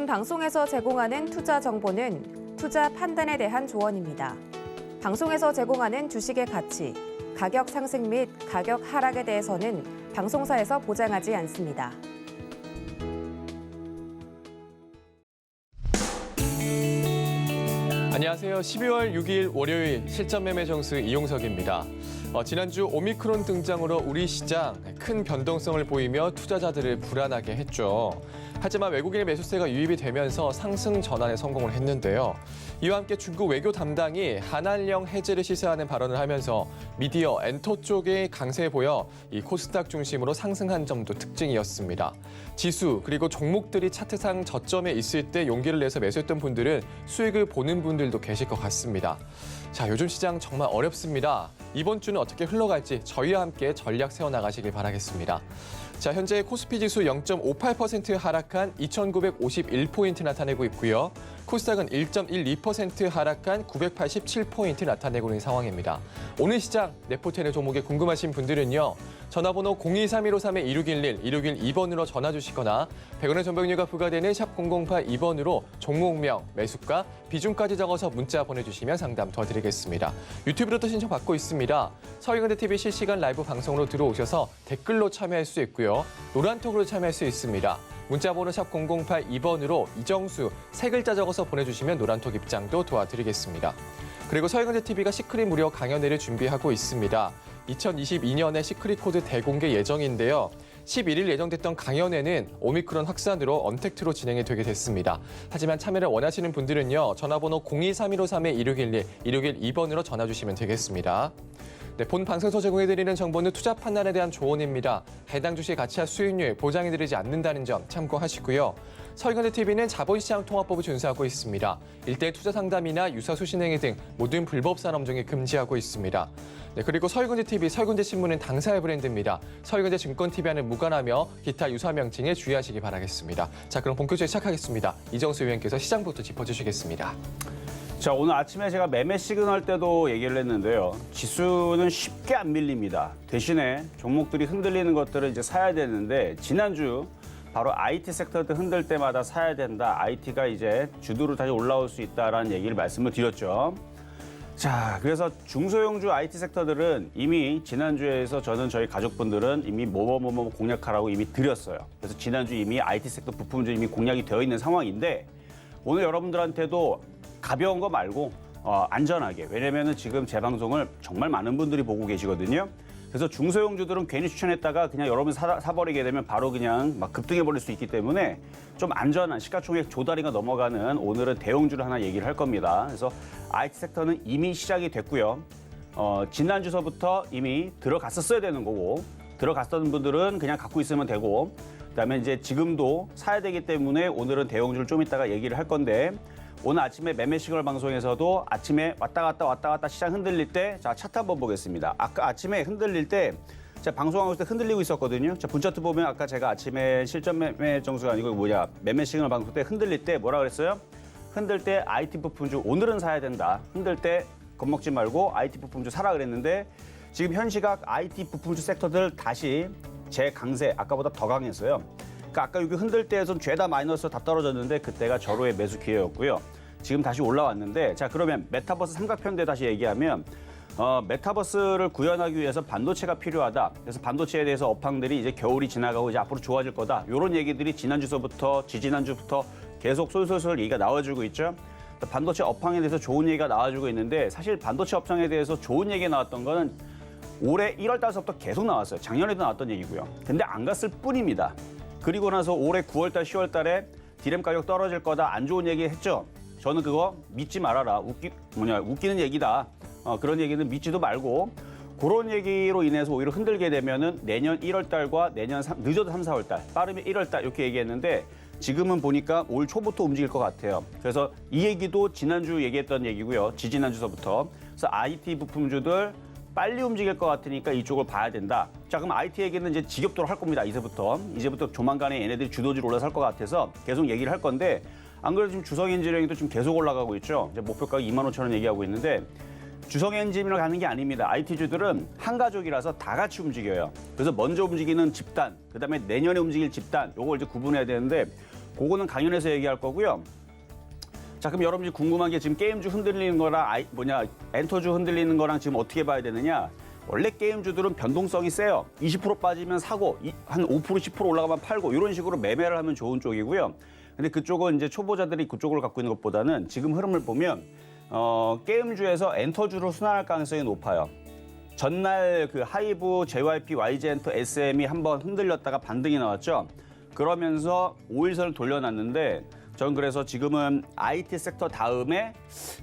본 방송에서 제공하는 투자 정보는 투자 판단에 대한 조언입니다. 방송에서 제공하는 주식의 가치, 가격 상승 및 가격 하락에 대해서는 방송사에서 보장하지 않습니다. 안녕하세요. 12월 6일 월요일 실전 매매 정수 이용석입니다. 지난주 오미크론 등장으로 우리 시장 큰 변동성을 보이며 투자자들을 불안하게 했죠. 하지만 외국인의 매수세가 유입이 되면서 상승 전환에 성공을 했는데요. 이와 함께 중국 외교 담당이 한한령 해제를 시사하는 발언을 하면서 미디어, 엔터 쪽의 강세 보여 이 코스닥 중심으로 상승한 점도 특징이었습니다. 지수 그리고 종목들이 차트상 저점에 있을 때 용기를 내서 매수했던 분들은 수익을 보는 분들도 계실 것 같습니다. 자, 요즘 시장 정말 어렵습니다. 이번 주는 어떻게 흘러갈지 저희와 함께 전략 세워나가시길 바라겠습니다. 자, 현재 코스피 지수 0.58% 하락한 2,951포인트 나타내고 있고요. 코스닥은 1.12% 하락한 987포인트 나타내고 있는 상황입니다. 오늘 시장 네포텐의 종목에 궁금하신 분들은요. 전화번호 023153-2611, 2612번으로 전화 주시거나 100원의 전병료가 부과되는 샵 0082번으로 종목명, 매수가, 비중까지 적어서 문자 보내주시면 상담 도와드리겠습니다. 유튜브로도 신청받고 있습니다. 서울경제TV 실시간 라이브 방송으로 들어오셔서 댓글로 참여할 수 있고요. 노란톡으로 참여할 수 있습니다. 문자번호 샵 0082번으로 이정수 세 글자 적어서 보내주시면 노란톡 입장도 도와드리겠습니다. 그리고 서울경제TV가 시크릿 무료 강연회를 준비하고 있습니다. 2022년에 시크릿 코드 대공개 예정인데요. 11일 예정됐던 강연회는 오미크론 확산으로 언택트로 진행이 되게 됐습니다. 하지만 참여를 원하시는 분들은요. 전화번호 023153-2611, 2612번으로 전화 주시면 되겠습니다. 네, 본 방송에서 제공해드리는 정보는 투자 판단에 대한 조언입니다. 해당 주식 가치와 수익률 보장해드리지 않는다는 점 참고하시고요. 서울경제TV는 자본시장 통합법을 준수하고 있습니다. 일대 투자 상담이나 유사수 신행위 등 모든 불법 산업 중에 금지하고 있습니다. 네, 그리고 서울경제TV, 서울경제신문은 당사의 브랜드입니다. 서울경제증권TV와는 무관하며 기타 유사 명칭에 주의하시기 바라겠습니다. 자, 그럼 본격적으로 시작하겠습니다. 이정수 위원께서 시장부터 짚어주시겠습니다. 자, 오늘 아침에 제가 매매 시그널 때도 얘기를 했는데요. 지수는 쉽게 안 밀립니다. 대신에 종목들이 흔들리는 것들은 이제 사야 되는데 지난주 바로 IT 섹터들 흔들 때마다 사야 된다. IT가 이제 주도로 다시 올라올 수 있다라는 얘기를 말씀을 드렸죠. 자, 그래서 중소형주 IT 섹터들은 이미 지난주에서 저희 가족분들은 이미 뭐뭐 공략하라고 이미 드렸어요. 그래서 지난주 이미 IT 섹터 부품주 이미 공략이 되어 있는 상황인데 오늘 여러분들한테도 가벼운 거 말고 안전하게. 왜냐면은 지금 제 방송을 정말 많은 분들이 보고 계시거든요. 그래서 중소형주들은 괜히 추천했다가 그냥 여러분 사버리게 되면 바로 그냥 막 급등해버릴 수 있기 때문에 좀 안전한 시가총액 조다리가 넘어가는 오늘은 대형주를 하나 얘기를 할 겁니다. 그래서 IT 섹터는 이미 시작이 됐고요. 지난주서부터 이미 들어갔었어야 되는 거고 들어갔던 분들은 그냥 갖고 있으면 되고 그다음에 이제 지금도 사야 되기 때문에 오늘은 대형주를 좀 이따가 얘기를 할 건데 오늘 아침에 매매 시그널 방송에서도 아침에 왔다 갔다 시장 흔들릴 때 자, 차트 한번 보겠습니다. 아까 아침에 흔들릴 때 제가 방송하고 있을 때 흔들리고 있었거든요. 자, 분차트 보면 아까 제가 아침에 실전 매매 정수가 아니고 매매 시그널 방송 때 흔들릴 때 뭐라 그랬어요? 흔들 때 IT 부품주 오늘은 사야 된다. 흔들 때 겁먹지 말고 IT 부품주 사라 그랬는데 지금 현 시각 IT 부품주 섹터들 다시 제 강세 아까보다 더 강했어요. 그러니까 아까 여기 흔들 때에선 죄다 마이너스 다 떨어졌는데 그때가 절호의 매수 기회였고요. 지금 다시 올라왔는데 자, 그러면 메타버스 삼각편대 다시 얘기하면 메타버스를 구현하기 위해서 반도체가 필요하다. 그래서 반도체에 대해서 업황들이 이제 겨울이 지나가고 이제 앞으로 좋아질 거다. 이런 얘기들이 지난주서부터 지지난주부터 계속 솔솔솔 얘기가 나와주고 있죠. 반도체 업황에 대해서 좋은 얘기가 나와주고 있는데 사실 반도체 업황에 대해서 좋은 얘기가 나왔던 거는 올해 1월 달서부터 계속 나왔어요. 작년에도 나왔던 얘기고요. 근데 안 갔을 뿐입니다. 그리고 나서 올해 9월 달, 10월 달에 디램 가격 떨어질 거다. 안 좋은 얘기 했죠. 저는 그거 믿지 말아라. 웃기는 얘기다. 그런 얘기는 믿지도 말고 그런 얘기로 인해서 오히려 흔들게 되면은 내년 1월 달과 내년 늦어도 3, 4월 달, 빠르면 1월 달 이렇게 얘기했는데 지금은 보니까 올 초부터 움직일 것 같아요. 그래서 이 얘기도 지난주 얘기했던 얘기고요. 지지난주서부터. 그래서 IT 부품주들 빨리 움직일 것 같으니까 이쪽을 봐야 된다. 자, 그럼 IT 얘기는 이제 지겹도록 할 겁니다. 이제부터 조만간에 얘네들이 주도주로 올라설 것 같아서 계속 얘기를 할 건데 안 그래도 지금 주성엔지니어링도 지금 계속 올라가고 있죠. 이제 목표가가 25,000원 얘기하고 있는데 주성엔지니어 가는 게 아닙니다. IT주들은 한 가족이라서 다 같이 움직여요. 그래서 먼저 움직이는 집단, 그다음에 내년에 움직일 집단, 요걸 이제 구분해야 되는데 그거는 강연에서 얘기할 거고요. 자, 그럼 여러분이 궁금한 게 지금 게임주 흔들리는 거랑 엔터주 흔들리는 거랑 지금 어떻게 봐야 되느냐? 원래 게임주들은 변동성이 세요. 20% 빠지면 사고, 한 5%, 10% 올라가면 팔고 이런 식으로 매매를 하면 좋은 쪽이고요. 근데 그쪽은 이제 초보자들이 그쪽을 갖고 있는 것보다는 지금 흐름을 보면 게임주에서 엔터주로 순환할 가능성이 높아요. 전날 그 하이브, JYP, YG엔터, SM이 한번 흔들렸다가 반등이 나왔죠. 그러면서 5일선을 돌려놨는데 전 그래서 지금은 IT 섹터 다음에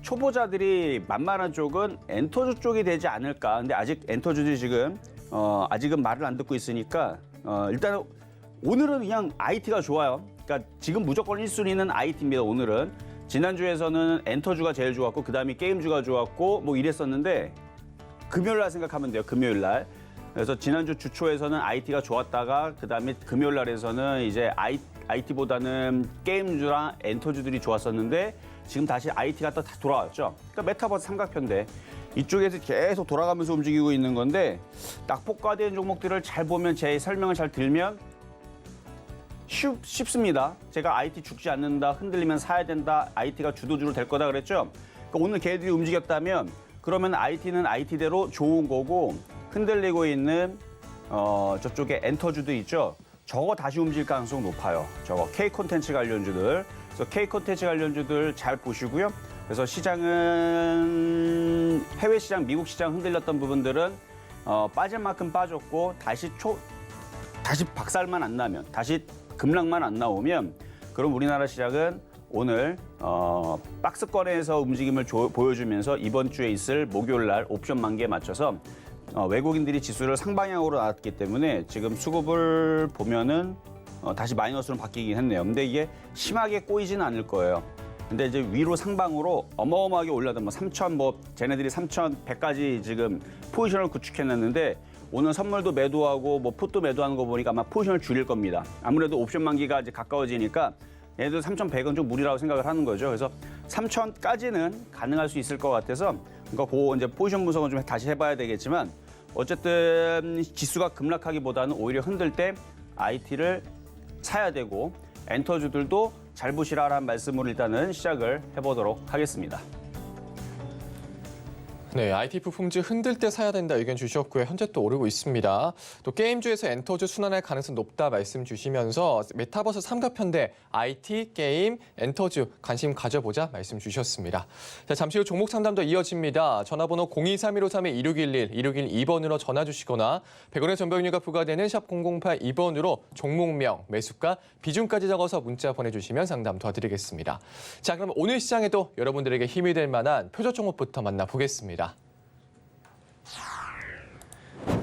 초보자들이 만만한 쪽은 엔터주 쪽이 되지 않을까. 근데 아직 엔터주들이 지금 아직은 말을 안 듣고 있으니까 일단 오늘은 그냥 IT가 좋아요. 그러니까 지금 무조건 1순위는 IT입니다. 오늘은. 지난주에서는 엔터주가 제일 좋았고 그다음에 게임주가 좋았고 뭐 이랬었는데 금요일 날 생각하면 돼요. 금요일 날. 그래서 지난주 주초에서는 IT가 좋았다가 그다음에 금요일 날에서는 이제 IT보다는 게임주랑 엔터주들이 좋았었는데 지금 다시 IT가 또 다 돌아왔죠. 그러니까 메타버스 삼각편인데 이쪽에서 계속 돌아가면서 움직이고 있는 건데 낙폭과대인 종목들을 잘 보면 제 설명을 잘 들면 쉽습니다. 제가 IT 죽지 않는다, 흔들리면 사야 된다, IT가 주도주로 될 거다 그랬죠. 그러니까 오늘 걔들이 움직였다면 그러면 IT는 IT대로 좋은 거고 흔들리고 있는 저쪽에 엔터주도 있죠. 저거 다시 움직일 가능성이 높아요. 저거 K 콘텐츠 관련주들. 그래서 K 콘텐츠 관련주들 잘 보시고요. 그래서 시장은 해외 시장, 미국 시장 흔들렸던 부분들은 빠질 만큼 빠졌고 다시 박살만 안 나면, 다시 급락만 안 나오면 그럼 우리나라 시장은 오늘 박스권에서 움직임을 보여주면서 이번 주에 있을 목요일 날 옵션 만기에 맞춰서 외국인들이 지수를 상방향으로 나왔기 때문에 지금 수급을 보면은 다시 마이너스로 바뀌긴 했네요. 근데 이게 심하게 꼬이지는 않을 거예요. 근데 이제 위로 상방으로 어마어마하게 올라다 뭐 3,000 쟤네들이 3,100까지 지금 포지션을 구축해놨는데 오늘 선물도 매도하고 뭐 풋도 매도하는 거 보니까 아마 포지션을 줄일 겁니다. 아무래도 옵션 만기가 이제 가까워지니까 얘도 3,100은 좀 무리라고 생각을 하는 거죠. 그래서 3,000까지는 가능할 수 있을 것 같아서 그러니까 그 이제 포지션 분석은 좀 다시 해봐야 되겠지만 어쨌든 지수가 급락하기보다는 오히려 흔들 때 IT를 사야 되고 엔터주들도 잘 보시라라는 말씀으로 일단은 시작을 해보도록 하겠습니다. 네, IT 부품주 흔들 때 사야 된다 의견 주셨고요. 현재 또 오르고 있습니다. 또 게임주에서 엔터주 순환할 가능성 높다 말씀 주시면서 메타버스 삼각편대 IT, 게임, 엔터주 관심 가져보자 말씀 주셨습니다. 자, 잠시 후 종목 상담도 이어집니다. 전화번호 023153-2611, 2612번으로 전화 주시거나 100원의 전병료가 부과되는 샵 0082번으로 종목명, 매수가, 비중까지 적어서 문자 보내주시면 상담 도와드리겠습니다. 자, 그럼 오늘 시장에도 여러분들에게 힘이 될 만한 표적 종목부터 만나보겠습니다.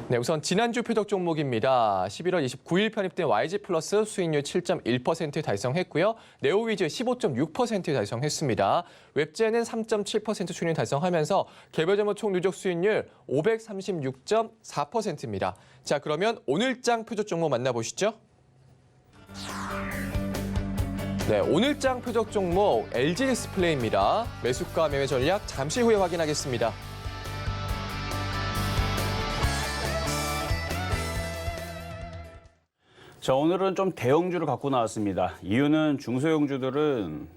네, 우선 지난주 표적 종목입니다. 11월 29일 편입된 YG플러스 수익률 7.1% 달성했고요. 네오위즈 15.6% 달성했습니다. 웹제는 3.7% 수익률 달성하면서 개별 종목 총 누적 수익률 536.4%입니다. 자, 그러면 오늘장 표적 종목 만나보시죠. 네, 오늘장 표적 종목 LG 디스플레이입니다. 매수가 매매 전략 잠시 후에 확인하겠습니다. 자, 오늘은 좀 대형주를 갖고 나왔습니다. 이유는 중소형주들은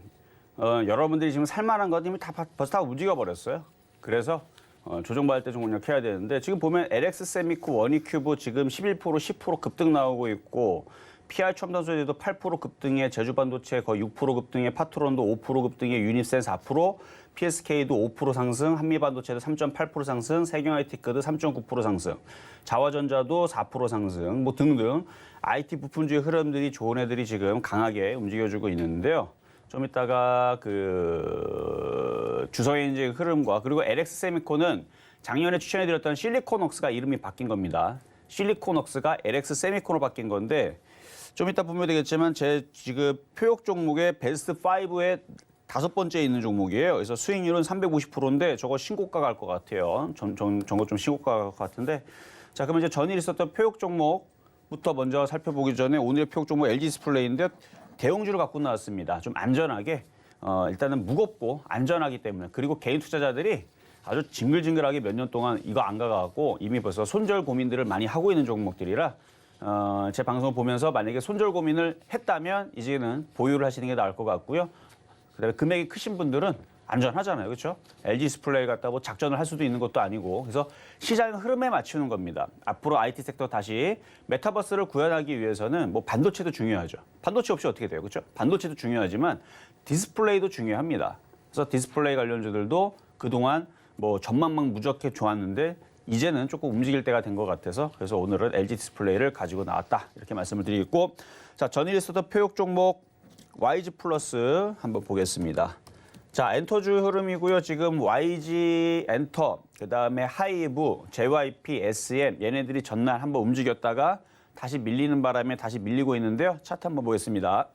여러분들이 지금 살만한 것 이미 벌써 다 움직여 버렸어요. 그래서 조정받을 때 좀 공략해야 되는데 지금 보면 LX 세미코, 원익큐브 지금 11%, 10% 급등 나오고 있고 PR 첨단소재도 8% 급등에 제주반도체 거의 6% 급등에 파트론도 5% 급등에 유니센 4%, PSK도 5% 상승, 한미반도체도 3.8% 상승, 세경IT크도 3.9% 상승, 자화전자도 4% 상승, 뭐 등등 IT 부품주의 흐름들이 좋은 애들이 지금 강하게 움직여주고 있는데요. 좀 이따가 그 주성엔진 흐름과 그리고 LX 세미코는 작년에 추천해드렸던 실리콘웍스가 이름이 바뀐 겁니다. 실리콘웍스가 LX 세미콘으로 바뀐 건데 좀 이따 보면 되겠지만 제 지금 표역 종목의 베스트 5에 5번째에 있는 종목이에요. 그래서 수익률은 350%인데 저거 신고가 갈 것 같아요. 저거 좀 신고가 갈 것 같은데 자, 그러면 이제 전일 있었던 표역 종목부터 먼저 살펴보기 전에 오늘의 표역 종목 LG 디스플레이인데 대형주를 갖고 나왔습니다. 좀 안전하게 일단은 무겁고 안전하기 때문에 그리고 개인 투자자들이 아주 징글징글하게 몇 년 동안 이거 안 가갖고 이미 벌써 손절 고민들을 많이 하고 있는 종목들이라 제 방송을 보면서 만약에 손절 고민을 했다면 이제는 보유를 하시는 게 나을 것 같고요. 그다음에 금액이 크신 분들은 안전하잖아요. 그렇죠? LG 디스플레이 갖다 뭐 작전을 할 수도 있는 것도 아니고 그래서 시장 흐름에 맞추는 겁니다. 앞으로 IT 섹터 다시 메타버스를 구현하기 위해서는 뭐 반도체도 중요하죠. 반도체 없이 어떻게 돼요? 그렇죠? 반도체도 중요하지만 디스플레이도 중요합니다. 그래서 디스플레이 관련주들도 그동안 뭐 전망만 무적해 좋았는데 이제는 조금 움직일 때가 된 것 같아서 그래서 오늘은 LG 디스플레이를 가지고 나왔다. 이렇게 말씀을 드리겠고 자, 전일 있었던 표역 종목 YG 플러스 한번 보겠습니다. 자, 엔터주 흐름이고요. 지금 YG 엔터, 그다음에 하이브, JYP, SM 얘네들이 전날 한번 움직였다가 다시 밀리는 바람에 다시 밀리고 있는데요. 차트 한번 보겠습니다.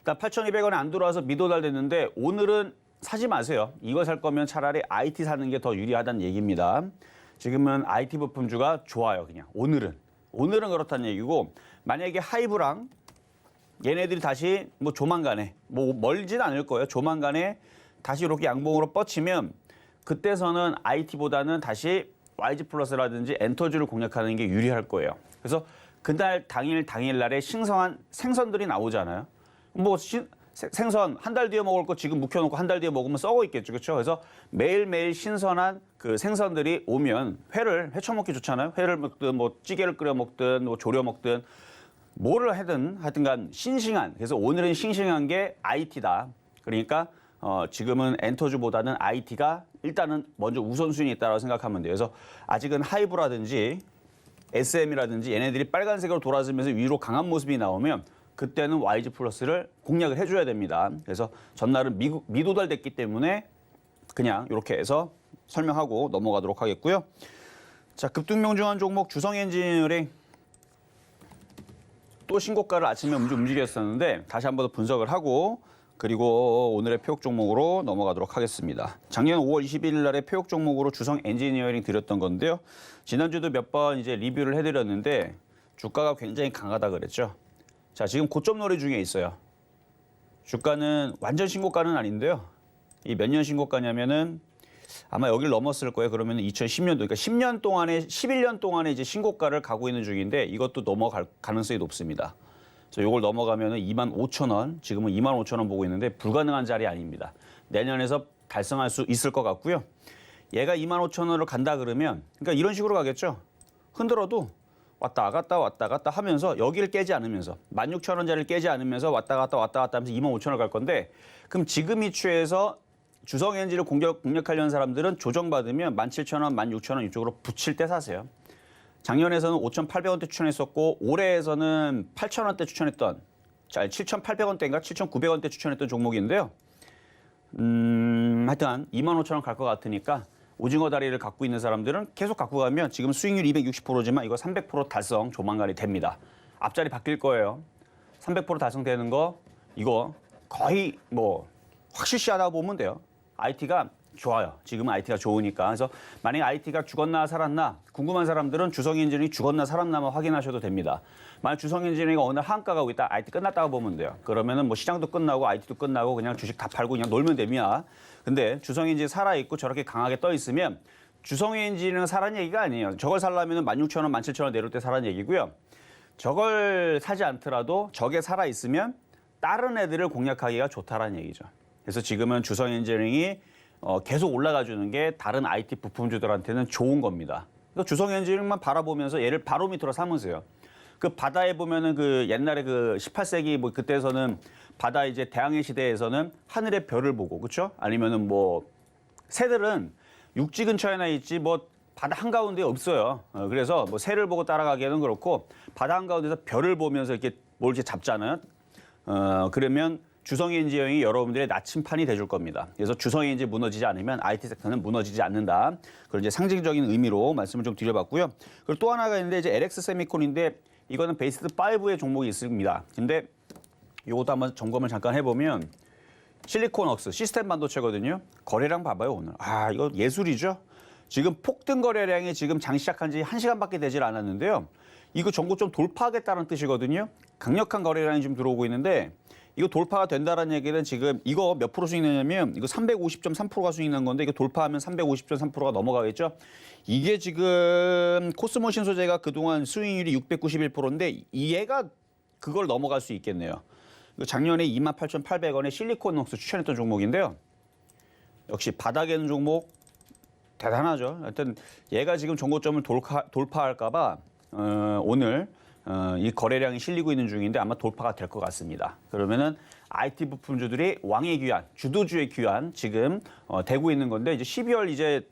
일단 8,200원에 안 들어와서 미도달 됐는데 오늘은 사지 마세요. 이거 살 거면 차라리 IT 사는 게 더 유리하다는 얘기입니다. 지금은 IT 부품주가 좋아요. 그냥 오늘은 그렇다는 얘기고 만약에 하이브랑 얘네들이 다시 뭐 조만간에 뭐 멀진 않을 거예요. 조만간에 다시 이렇게 양봉으로 뻗치면 그때서는 IT보다는 다시 YG 플러스라든지 엔터주를 공략하는 게 유리할 거예요. 그래서 그날 당일날에 신성한 생선들이 나오잖아요. 뭐 생선 한 달 뒤에 먹을 거 지금 묵혀놓고 한 달 뒤에 먹으면 썩어 있겠죠. 그렇죠? 그래서 매일매일 신선한 그 생선들이 오면 회를 회쳐먹기 좋잖아요. 회를 먹든 뭐 찌개를 끓여 먹든 뭐 졸여 먹든 뭐를 하여튼간 싱싱한 그래서 오늘은 싱싱한 게 IT다. 그러니까 지금은 엔터주보다는 IT가 일단은 먼저 우선순위에 있다고 생각하면 돼요. 그래서 아직은 하이브라든지 SM이라든지 얘네들이 빨간색으로 돌아서면서 위로 강한 모습이 나오면 그때는 YG 플러스를 공략을 해줘야 됩니다. 그래서 전날은 미도달 됐기 때문에 그냥 이렇게 해서 설명하고 넘어가도록 하겠고요. 자, 급등명중한 종목 주성엔지니어링 또 신고가를 아침에 움직였었는데 다시 한 번 더 분석을 하고 그리고 오늘의 표역 종목으로 넘어가도록 하겠습니다. 작년 5월 21일 날에 표역 종목으로 주성 엔지니어링 드렸던 건데요. 지난주도 몇 번 이제 리뷰를 해드렸는데 주가가 굉장히 강하다 그랬죠. 자, 지금 고점 놀이 중에 있어요. 주가는 완전 신고가는 아닌데요. 이 몇 년 신고가냐면은 아마 여기를 넘었을 거예요. 그러면 2010년도, 그러니까 10년 동안에 11년 동안에 이제 신고가를 가고 있는 중인데 이것도 넘어갈 가능성이 높습니다. 그래서 이걸 넘어가면은 25,000원, 지금은 25,000원 보고 있는데 불가능한 자리 아닙니다. 내년에서 달성할 수 있을 것 같고요. 얘가 25,000원으로 간다 그러면, 그러니까 이런 식으로 가겠죠. 흔들어도 왔다 갔다 하면서 여기를 깨지 않으면서 16,000원짜리를 깨지 않으면서 왔다 갔다 하면서 25,000원 갈 건데 그럼 지금 이 추에서 주성엔지를 공략하려는 사람들은 조정받으면 17,000원, 16,000원 이쪽으로 붙일 때 사세요. 작년에서는 5,800원대 추천했었고 올해에서는 8,000원대 추천했던 7,800원대인가 7,900원대 추천했던 종목인데요. 하여튼 25,000원 갈 것 같으니까 오징어 다리를 갖고 있는 사람들은 계속 갖고 가면 지금 수익률 260%지만 이거 300% 달성 조만간이 됩니다. 앞자리 바뀔 거예요. 300% 달성되는 거 이거 거의 뭐 확실시하다고 보면 돼요. IT가 좋아요. 지금은 IT가 좋으니까. 그래서 만약에 IT가 죽었나 살았나 궁금한 사람들은 주성엔지니어링이 죽었나 살았나만 확인하셔도 됩니다. 만약 주성엔지니어링이 오늘 하한가 가고 있다. IT 끝났다고 보면 돼요. 그러면은 뭐 시장도 끝나고 IT도 끝나고 그냥 주식 다 팔고 그냥 놀면 됩니다. 근데 주성엔지니 살아있고 저렇게 강하게 떠 있으면 주성엔지니어링은 사라는 얘기가 아니에요. 저걸 살려면 16,000원, 17,000원 내릴 때 사라는 얘기고요. 저걸 사지 않더라도 저게 살아있으면 다른 애들을 공략하기가 좋다라는 얘기죠. 그래서 지금은 주성엔지니어링이 계속 올라가 주는 게 다른 IT 부품주들한테는 좋은 겁니다. 그래서 주성엔지니어링만 바라보면서 얘를 바로 밑으로 삼으세요. 그 바다에 보면은 그 옛날에 그 18세기 뭐 그때에서는 바다 이제 대항해 시대에서는 하늘의 별을 보고 그렇죠? 아니면은 뭐 새들은 육지 근처에나 있지 뭐 바다 한가운데 없어요. 그래서 뭐 새를 보고 따라가기에는 그렇고 바다 한가운데서 별을 보면서 이렇게 뭘 이렇게 잡잖아요. 그러면 주성엔지니어링이 여러분들의 나침판이 돼줄 겁니다. 그래서 주성엔지 무너지지 않으면 IT 섹터는 무너지지 않는다. 그런 이제 상징적인 의미로 말씀을 좀 드려봤고요. 그리고 또 하나가 있는데 이제 LX 세미콘인데 이거는 베이스드 5의 종목이 있습니다. 근데 이것도 한번 점검을 잠깐 해보면 실리콘웍스 시스템 반도체거든요. 거래량 봐봐요 오늘. 아 이거 예술이죠. 지금 폭등 거래량이 지금 장 시작한 지 1시간밖에 되질 않았는데요. 이거 전고점 돌파하겠다는 뜻이거든요. 강력한 거래량이 좀 들어오고 있는데 이거 돌파가 된다는 얘기는 지금 이거 몇 프로 수익 내냐면 이거 350.3%가 수익 난 건데 이거 돌파하면 350.3%가 넘어가겠죠. 이게 지금 코스모신 소재가 그동안 수익률이 691%인데 얘가 그걸 넘어갈 수 있겠네요. 작년에 28,800원에 실리콘웍스 추천했던 종목인데요. 역시 바닥에 있는 종목 대단하죠. 하여튼 얘가 지금 정고점을 돌파할까 봐 오늘 이 거래량이 실리고 있는 중인데 아마 돌파가 될 것 같습니다. 그러면은 IT 부품주들이 왕의 귀환, 주도주의 귀환 지금 되고 있는 건데 이제 12월 이제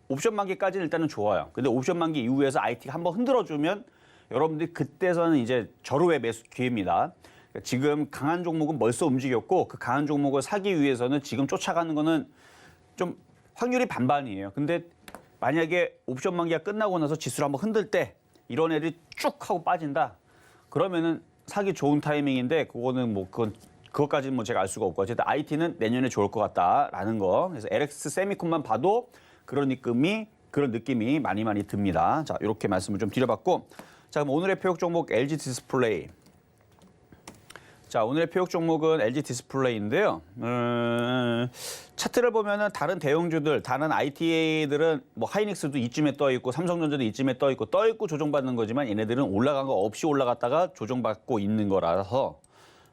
옵션 만기까지는 일단은 좋아요. 근데 옵션 만기 이후에서 IT가 한번 흔들어주면 여러분들이 그때서는 이제 절호의 매수 기회입니다. 지금 강한 종목은 벌써 움직였고 그 강한 종목을 사기 위해서는 지금 쫓아가는 거는 좀 확률이 반반이에요. 근데 만약에 옵션 만기가 끝나고 나서 지수를 한번 흔들 때 이런 애들이 쭉 하고 빠진다. 그러면은 사기 좋은 타이밍인데 그거는 뭐 그것까지는 뭐 제가 알 수가 없고 어쨌든 IT는 내년에 좋을 것 같다라는 거. 그래서 LX 세미콘만 봐도 그런 느낌이 많이 듭니다. 자, 이렇게 말씀을 좀 드려봤고, 자, 그럼 오늘의 표역 종목 LG 디스플레이. 자, 오늘의 표역 종목은 LG 디스플레이인데요. 차트를 보면은 다른 대형주들, 다른 IT들은 뭐 하이닉스도 이쯤에 떠 있고 삼성전자도 이쯤에 떠 있고 조정받는 거지만 얘네들은 올라간 거 없이 올라갔다가 조정받고 있는 거라서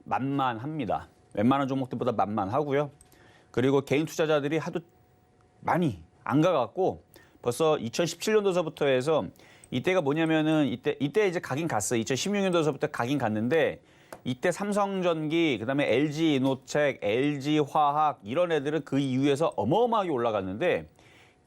만만합니다. 웬만한 종목들보다 만만하고요. 그리고 개인 투자자들이 하도 많이 안 가갖고 벌써 2017년도서부터 해서 이때가 뭐냐면은 이때 이제 가긴 갔어요. 2016년도서부터 가긴 갔는데 이때 삼성전기, 그다음에 LG이노텍, LG화학 이런 애들은 그 이후에서 어마어마하게 올라갔는데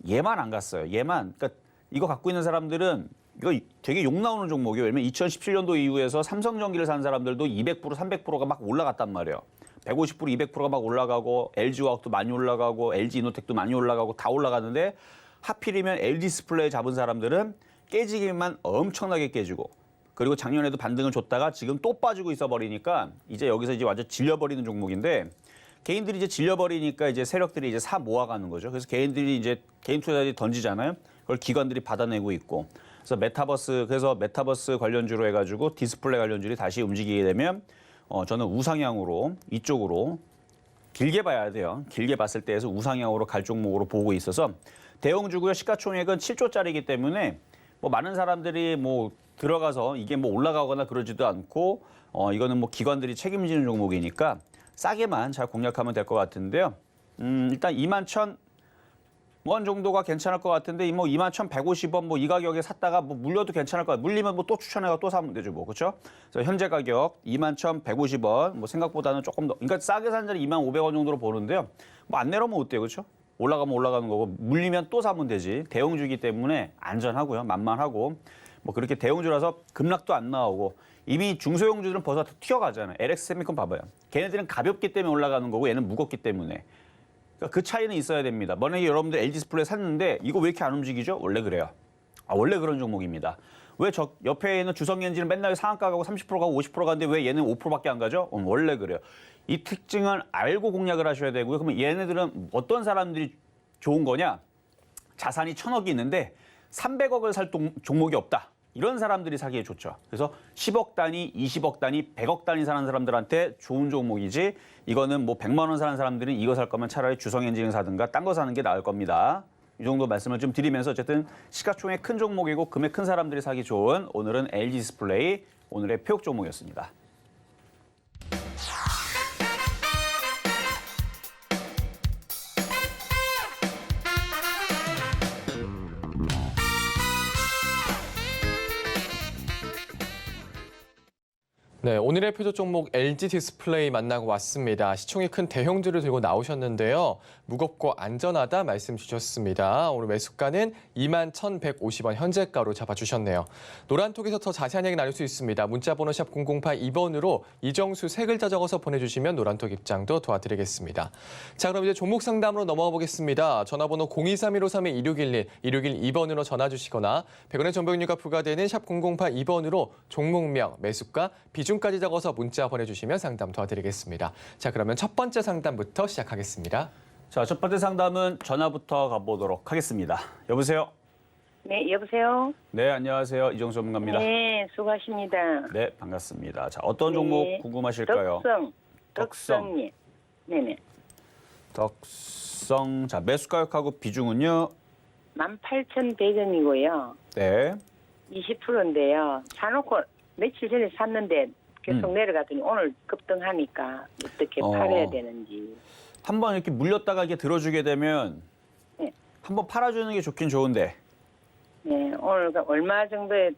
얘만 안 갔어요. 얘만. 그러니까 이거 갖고 있는 사람들은 이거 되게 욕 나오는 종목이에요. 왜냐면 2017년도 이후에서 삼성전기를 산 사람들도 200%, 300%가 막 올라갔단 말이에요. 150%, 200%가 막 올라가고 LG화학도 많이 올라가고 LG이노텍도 많이 올라가고 다 올라갔는데 하필이면 LG 디스플레이 잡은 사람들은 깨지기만 엄청나게 깨지고 그리고 작년에도 반등을 줬다가 지금 또 빠지고 있어 버리니까 이제 여기서 이제 완전 질려버리는 종목인데 개인들이 이제 질려버리니까 이제 세력들이 이제 사 모아가는 거죠. 그래서 개인들이 이제 개인 투자자들이 던지잖아요. 그걸 기관들이 받아내고 있고. 그래서 메타버스 관련주로 해가지고 디스플레이 관련주들이 다시 움직이게 되면 저는 우상향으로 이쪽으로 길게 봐야 돼요. 길게 봤을 때에서 우상향으로 갈 종목으로 보고 있어서 대형주고요. 시가총액은 7조짜리이기 때문에 뭐 많은 사람들이 뭐 들어가서 이게 뭐 올라가거나 그러지도 않고 이거는 뭐 기관들이 책임지는 종목이니까 싸게만 잘 공략하면 될 것 같은데요. 일단 21,000원 정도가 괜찮을 것 같은데 뭐 21,150원 뭐 이 가격에 샀다가 뭐 물려도 괜찮을 것 같아요. 물리면 뭐 또 추천해가 또 사면 되죠 뭐 그렇죠? 그래서 현재 가격 21,150원 뭐 생각보다는 조금 더 그러니까 싸게 산 자리 25,500원 정도로 보는데요. 뭐 안 내려오면 어때요 그렇죠? 올라가면 올라가는 거고 물리면 또 사면 되지. 대형주기 때문에 안전하고요. 만만하고 뭐 그렇게 대형주라서 급락도 안 나오고 이미 중소형주들은 벌써 다 튀어가잖아요. LX 세미콘 봐봐요. 걔네들은 가볍기 때문에 올라가는 거고 얘는 무겁기 때문에. 그러니까 그 차이는 있어야 됩니다. 만약에 여러분들 LG 디스플레이 샀는데 이거 왜 이렇게 안 움직이죠? 원래 그래요. 원래 그런 종목입니다. 왜 저 옆에 있는 주성엔진은 맨날 상한가 가고 30% 가고 50% 가는데 왜 얘는 5%밖에 안 가죠? 원래 그래요. 이 특징을 알고 공략을 하셔야 되고요. 그러면 얘네들은 어떤 사람들이 좋은 거냐? 자산이 1,000억이 있는데 300억을 살 종목이 없다. 이런 사람들이 사기에 좋죠. 그래서 10억 단위, 20억 단위, 100억 단위 사는 사람들한테 좋은 종목이지 이거는 뭐 100만 원 사는 사람들은 이거 살 거면 차라리 주성엔진을 사든가 딴 거 사는 게 나을 겁니다. 이 정도 말씀을 좀 드리면서 어쨌든 시가총액 큰 종목이고 금액 큰 사람들이 사기 좋은 오늘은 LG 디스플레이 오늘의 표역 종목이었습니다. 네, 오늘의 표적 종목 LG 디스플레이 만나고 왔습니다. 시총이 큰 대형주를 들고 나오셨는데요. 무겁고 안전하다 말씀 주셨습니다. 오늘 매수가는 21,150원 현재가로 잡아주셨네요. 노란톡에서 더 자세한 얘기 나눌 수 있습니다. 문자번호 샵 0082번으로 이정수 세 글자 적어서 보내주시면 노란톡 입장도 도와드리겠습니다. 자, 그럼 이제 종목 상담으로 넘어가 보겠습니다. 전화번호 023-153-2611, 2612번으로 전화 주시거나 100원의 정보용료가 부과되는 샵 0082번으로 종목명, 매수가, 비중까지 적어서 문자 보내주시면 상담 도와드리겠습니다. 자, 그러면 첫 번째 상담부터 시작하겠습니다. 자, 첫 번째 상담은 전화부터 가보도록 하겠습니다. 여보세요? 네, 여보세요? 네, 안녕하세요. 이정수 전문가입니다. 네, 수고하십니다. 네, 반갑습니다. 자, 어떤 네. 종목 궁금하실까요? 덕성, 덕성. 덕성이. 네네. 덕성. 자, 매수 가격하고 비중은요? 18,100원이고요. 네. 20%인데요. 사놓고 며칠 전에 샀는데 계속 내려가더니 오늘 급등하니까 어떻게 팔아야 되는지. 한번 이렇게 물렸다가 이렇게 들어주게 되면 네. 한번 팔아주는 게 좋긴 좋은데. 네, 오늘 얼마 정도의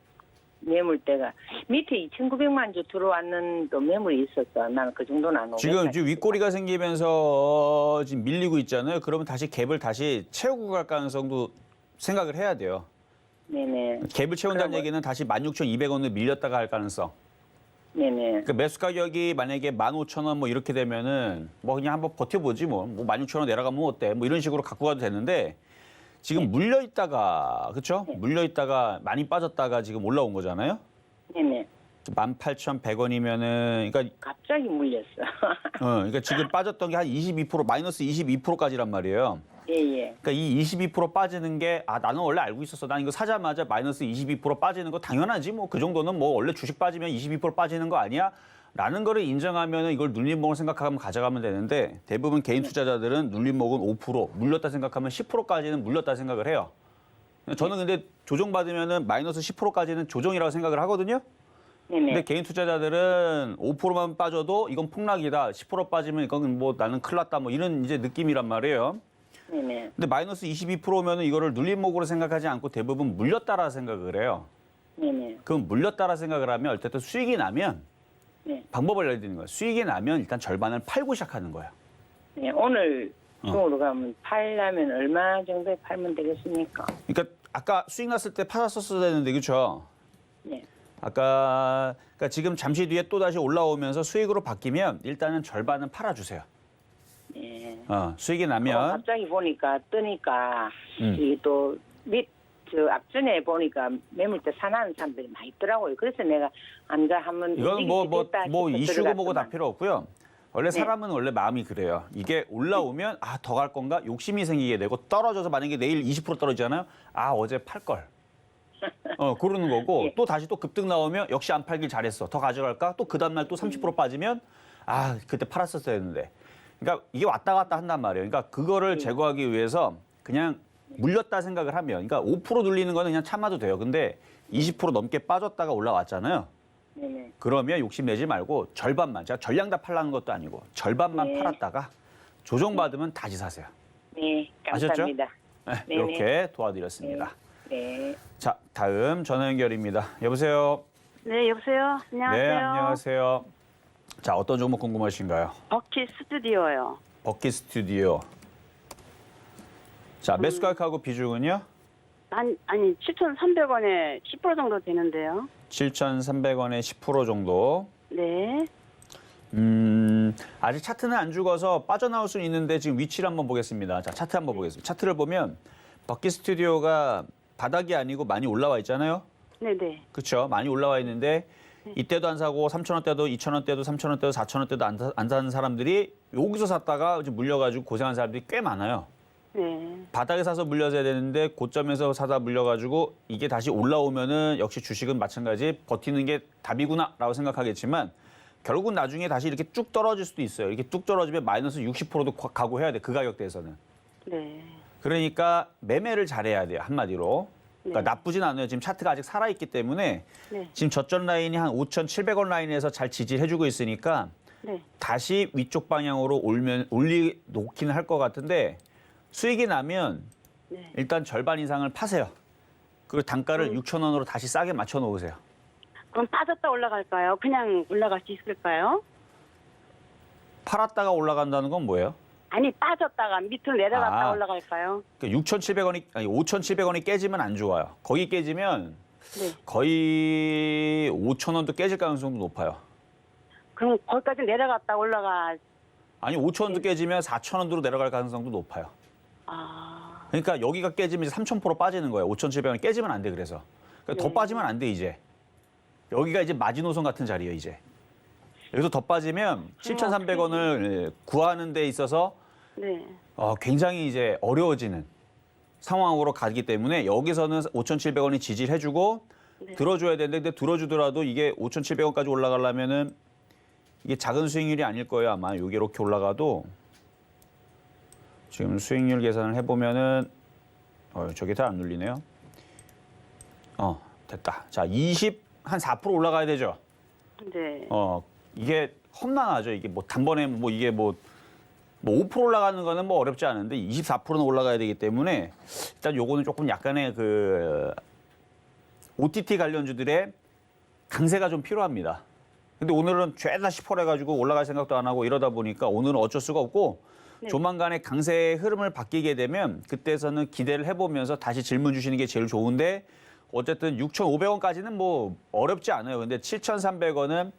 매물대가 밑에 2,900만 주 들어왔는 또 매물이 있었어. 나는 그 정도는 안 오고. 지금 윗꼬리가 생기면서 지금 밀리고 있잖아요. 그러면 다시 갭을 다시 채우고 갈 가능성도 생각을 해야 돼요. 네네. 갭을 채운다는 그럼 얘기는 다시 16,200원을 밀렸다가 할 가능성. 네네. 그러니까 매수 가격이 만약에 15,000원 뭐 이렇게 되면은 뭐 그냥 한번 버텨보지 뭐 16,000원 내려가면 어때? 뭐 이런 식으로 갖고 가도 되는데 지금 물려 있다가 그렇죠? 물려 있다가 많이 빠졌다가 지금 올라온 거잖아요. 네네. 18,100원이면은 그러니까 갑자기 물렸어. 그러니까 지금 빠졌던 게 한 22% 마이너스 22%까지란 말이에요. 예예. 그러니까 이 22% 빠지는 게 나는 원래 알고 있었어. 난 이거 사자마자 마이너스 22% 빠지는 거 당연하지. 뭐 그 정도는 뭐 원래 주식 빠지면 22% 빠지는 거 아니야? 라는 거를 인정하면 이걸 눌림목을 생각하면 가져가면 되는데 대부분 개인 투자자들은 눌림목은 5%, 물렸다 생각하면 10%까지는 물렸다 생각을 해요. 저는 근데 조정받으면은 마이너스 10%까지는 조정이라고 생각을 하거든요. 네네. 근데 개인 투자자들은 5%만 빠져도 이건 폭락이다. 10% 빠지면 이건 뭐 나는 큰일 났다. 뭐 이런 이제 느낌이란 말이에요. 네네. 근데 마이너스 22%면은 이거를 눌림목으로 생각하지 않고 대부분 물렸다라 생각을 해요. 네네. 그럼 물렸다라 생각을 하면 어쨌든 수익이 나면 네. 방법을 알려드리는 거예요. 수익이 나면 일단 절반을 팔고 시작하는 거예요. 네. 오늘 중으로 가면 팔려면 얼마 정도에 팔면 되겠습니까? 그러니까 아까 수익 났을 때 팔았었어야 되는데 그렇죠? 네. 아까 그러니까 지금 잠시 뒤에 또 다시 올라오면서 수익으로 바뀌면 일단은 절반은 팔아주세요. 네. 수익이 나면 갑자기 보니까 뜨니까 음. 이게 또 앞전에 보니까 매물대 사나는 사람들이 많이 있더라고요. 그래서 내가 앉아 한번 이건 뭐 이슈고 뭐고 다 필요 없고요. 원래 네. 사람은 원래 마음이 그래요. 이게 올라오면 더 갈 건가 욕심이 생기게 되고 떨어져서 만약에 내일 20% 떨어지잖아요. 어제 팔 걸. 그러는 거고 예. 또 다시 또 급등 나오면 역시 안 팔길 잘했어. 더 가져갈까? 또 그 다음날 또 30% 빠지면 그때 팔았었어야 했는데. 그러니까 이게 왔다 갔다 한단 말이에요. 그러니까 그거를 제거하기 위해서 그냥 물렸다 생각을 하면 그러니까 5% 눌리는 거는 그냥 참아도 돼요. 근데 20% 넘게 빠졌다가 올라왔잖아요. 네네. 그러면 욕심내지 말고 절반만, 제가 전량 다 팔라는 것도 아니고 절반만 네. 팔았다가 조정받으면 다시 사세요. 네. 감사합니다. 네, 이렇게 도와드렸습니다. 네. 자, 다음 전화 연결입니다. 여보세요? 네, 여보세요? 안녕하세요. 네, 안녕하세요. 자, 어떤 종목 궁금하신가요? 버킷 스튜디오요. 버킷 스튜디오. 자, 매수 가격하고 비중은요? 아니 7,300원에 10% 정도 되는데요. 7,300원에 10% 정도. 네. 아직 차트는 안 죽어서 빠져나올 수는 있는데 지금 위치를 한번 보겠습니다. 자, 차트 한번 보겠습니다. 차트를 보면 버킷 스튜디오가 바닥이 아니고 많이 올라와 있잖아요. 네네. 그렇죠. 많이 올라와 있는데 이때도 안 사고 3,000원대도 2,000원대도 3,000원대도 4,000원대도 안 사는 사람들이 여기서 샀다가 이제 물려가지고 고생한 사람들이 꽤 많아요. 네. 바닥에 사서 물려서야 되는데 고점에서 사다 물려가지고 이게 다시 올라오면은 역시 주식은 마찬가지 버티는 게 답이구나라고 생각하겠지만 결국은 나중에 다시 이렇게 쭉 떨어질 수도 있어요. 이렇게 쭉 떨어지면 마이너스 60%도 각오해야 돼. 그 가격대에서는. 네. 그러니까 매매를 잘해야 돼요. 한마디로. 그러니까 네. 나쁘진 않아요. 지금 차트가 아직 살아있기 때문에 네. 지금 저점 라인이 한 5,700원 라인에서 잘 지지해주고 있으니까 네. 다시 위쪽 방향으로 놓기는 할 것 같은데 수익이 나면 네. 일단 절반 이상을 파세요. 그리고 단가를 6,000원으로 다시 싸게 맞춰 놓으세요. 그럼 빠졌다 올라갈까요? 그냥 올라갈 수 있을까요? 팔았다가 올라간다는 건 뭐예요? 아니 빠졌다가 밑으로 내려갔다 아. 올라갈까요? 6,700원이 아니 5,700원이 깨지면 안 좋아요. 거기 깨지면 네. 거의 5,000원도 깨질 가능성도 높아요. 그럼 거기까지 내려갔다 올라가. 아니 5,000원도 깨지면 4,000원으로 내려갈 가능성도 높아요. 그러니까 여기가 깨지면 이제 3,000% 빠지는 거예요. 5,700원이 깨지면 안 돼 그래서. 그러니까 더 빠지면 안 돼 이제. 여기가 이제 마지노선 같은 자리예요 이제. 여기서 더 빠지면 7,300원을 구하는 데 있어서 네. 굉장히 이제 어려워지는 상황으로 가기 때문에 여기서는 5,700원이 지지를 해주고 네. 들어줘야 되는데 근데 들어주더라도 이게 5,700원까지 올라가려면은 이게 작은 수익률이 아닐 거예요. 아마 이게 이렇게 올라가도 지금 수익률 계산을 해보면은 저게 다 안 눌리네요. 됐다. 자, 한 4% 올라가야 되죠. 네. 이게 험난하죠. 이게 뭐 단번에 뭐 이게 뭐 5% 올라가는 거는 뭐 어렵지 않은데 24%는 올라가야 되기 때문에 일단 요거는 조금 약간의 그 OTT 관련주들의 강세가 좀 필요합니다. 근데 오늘은 죄다 10% 해가지고 올라갈 생각도 안 하고 이러다 보니까 오늘은 어쩔 수가 없고 네. 조만간에 강세의 흐름을 바뀌게 되면 그때서는 기대를 해보면서 다시 질문 주시는 게 제일 좋은데 어쨌든 6,500원까지는 뭐 어렵지 않아요. 근데 7,300원은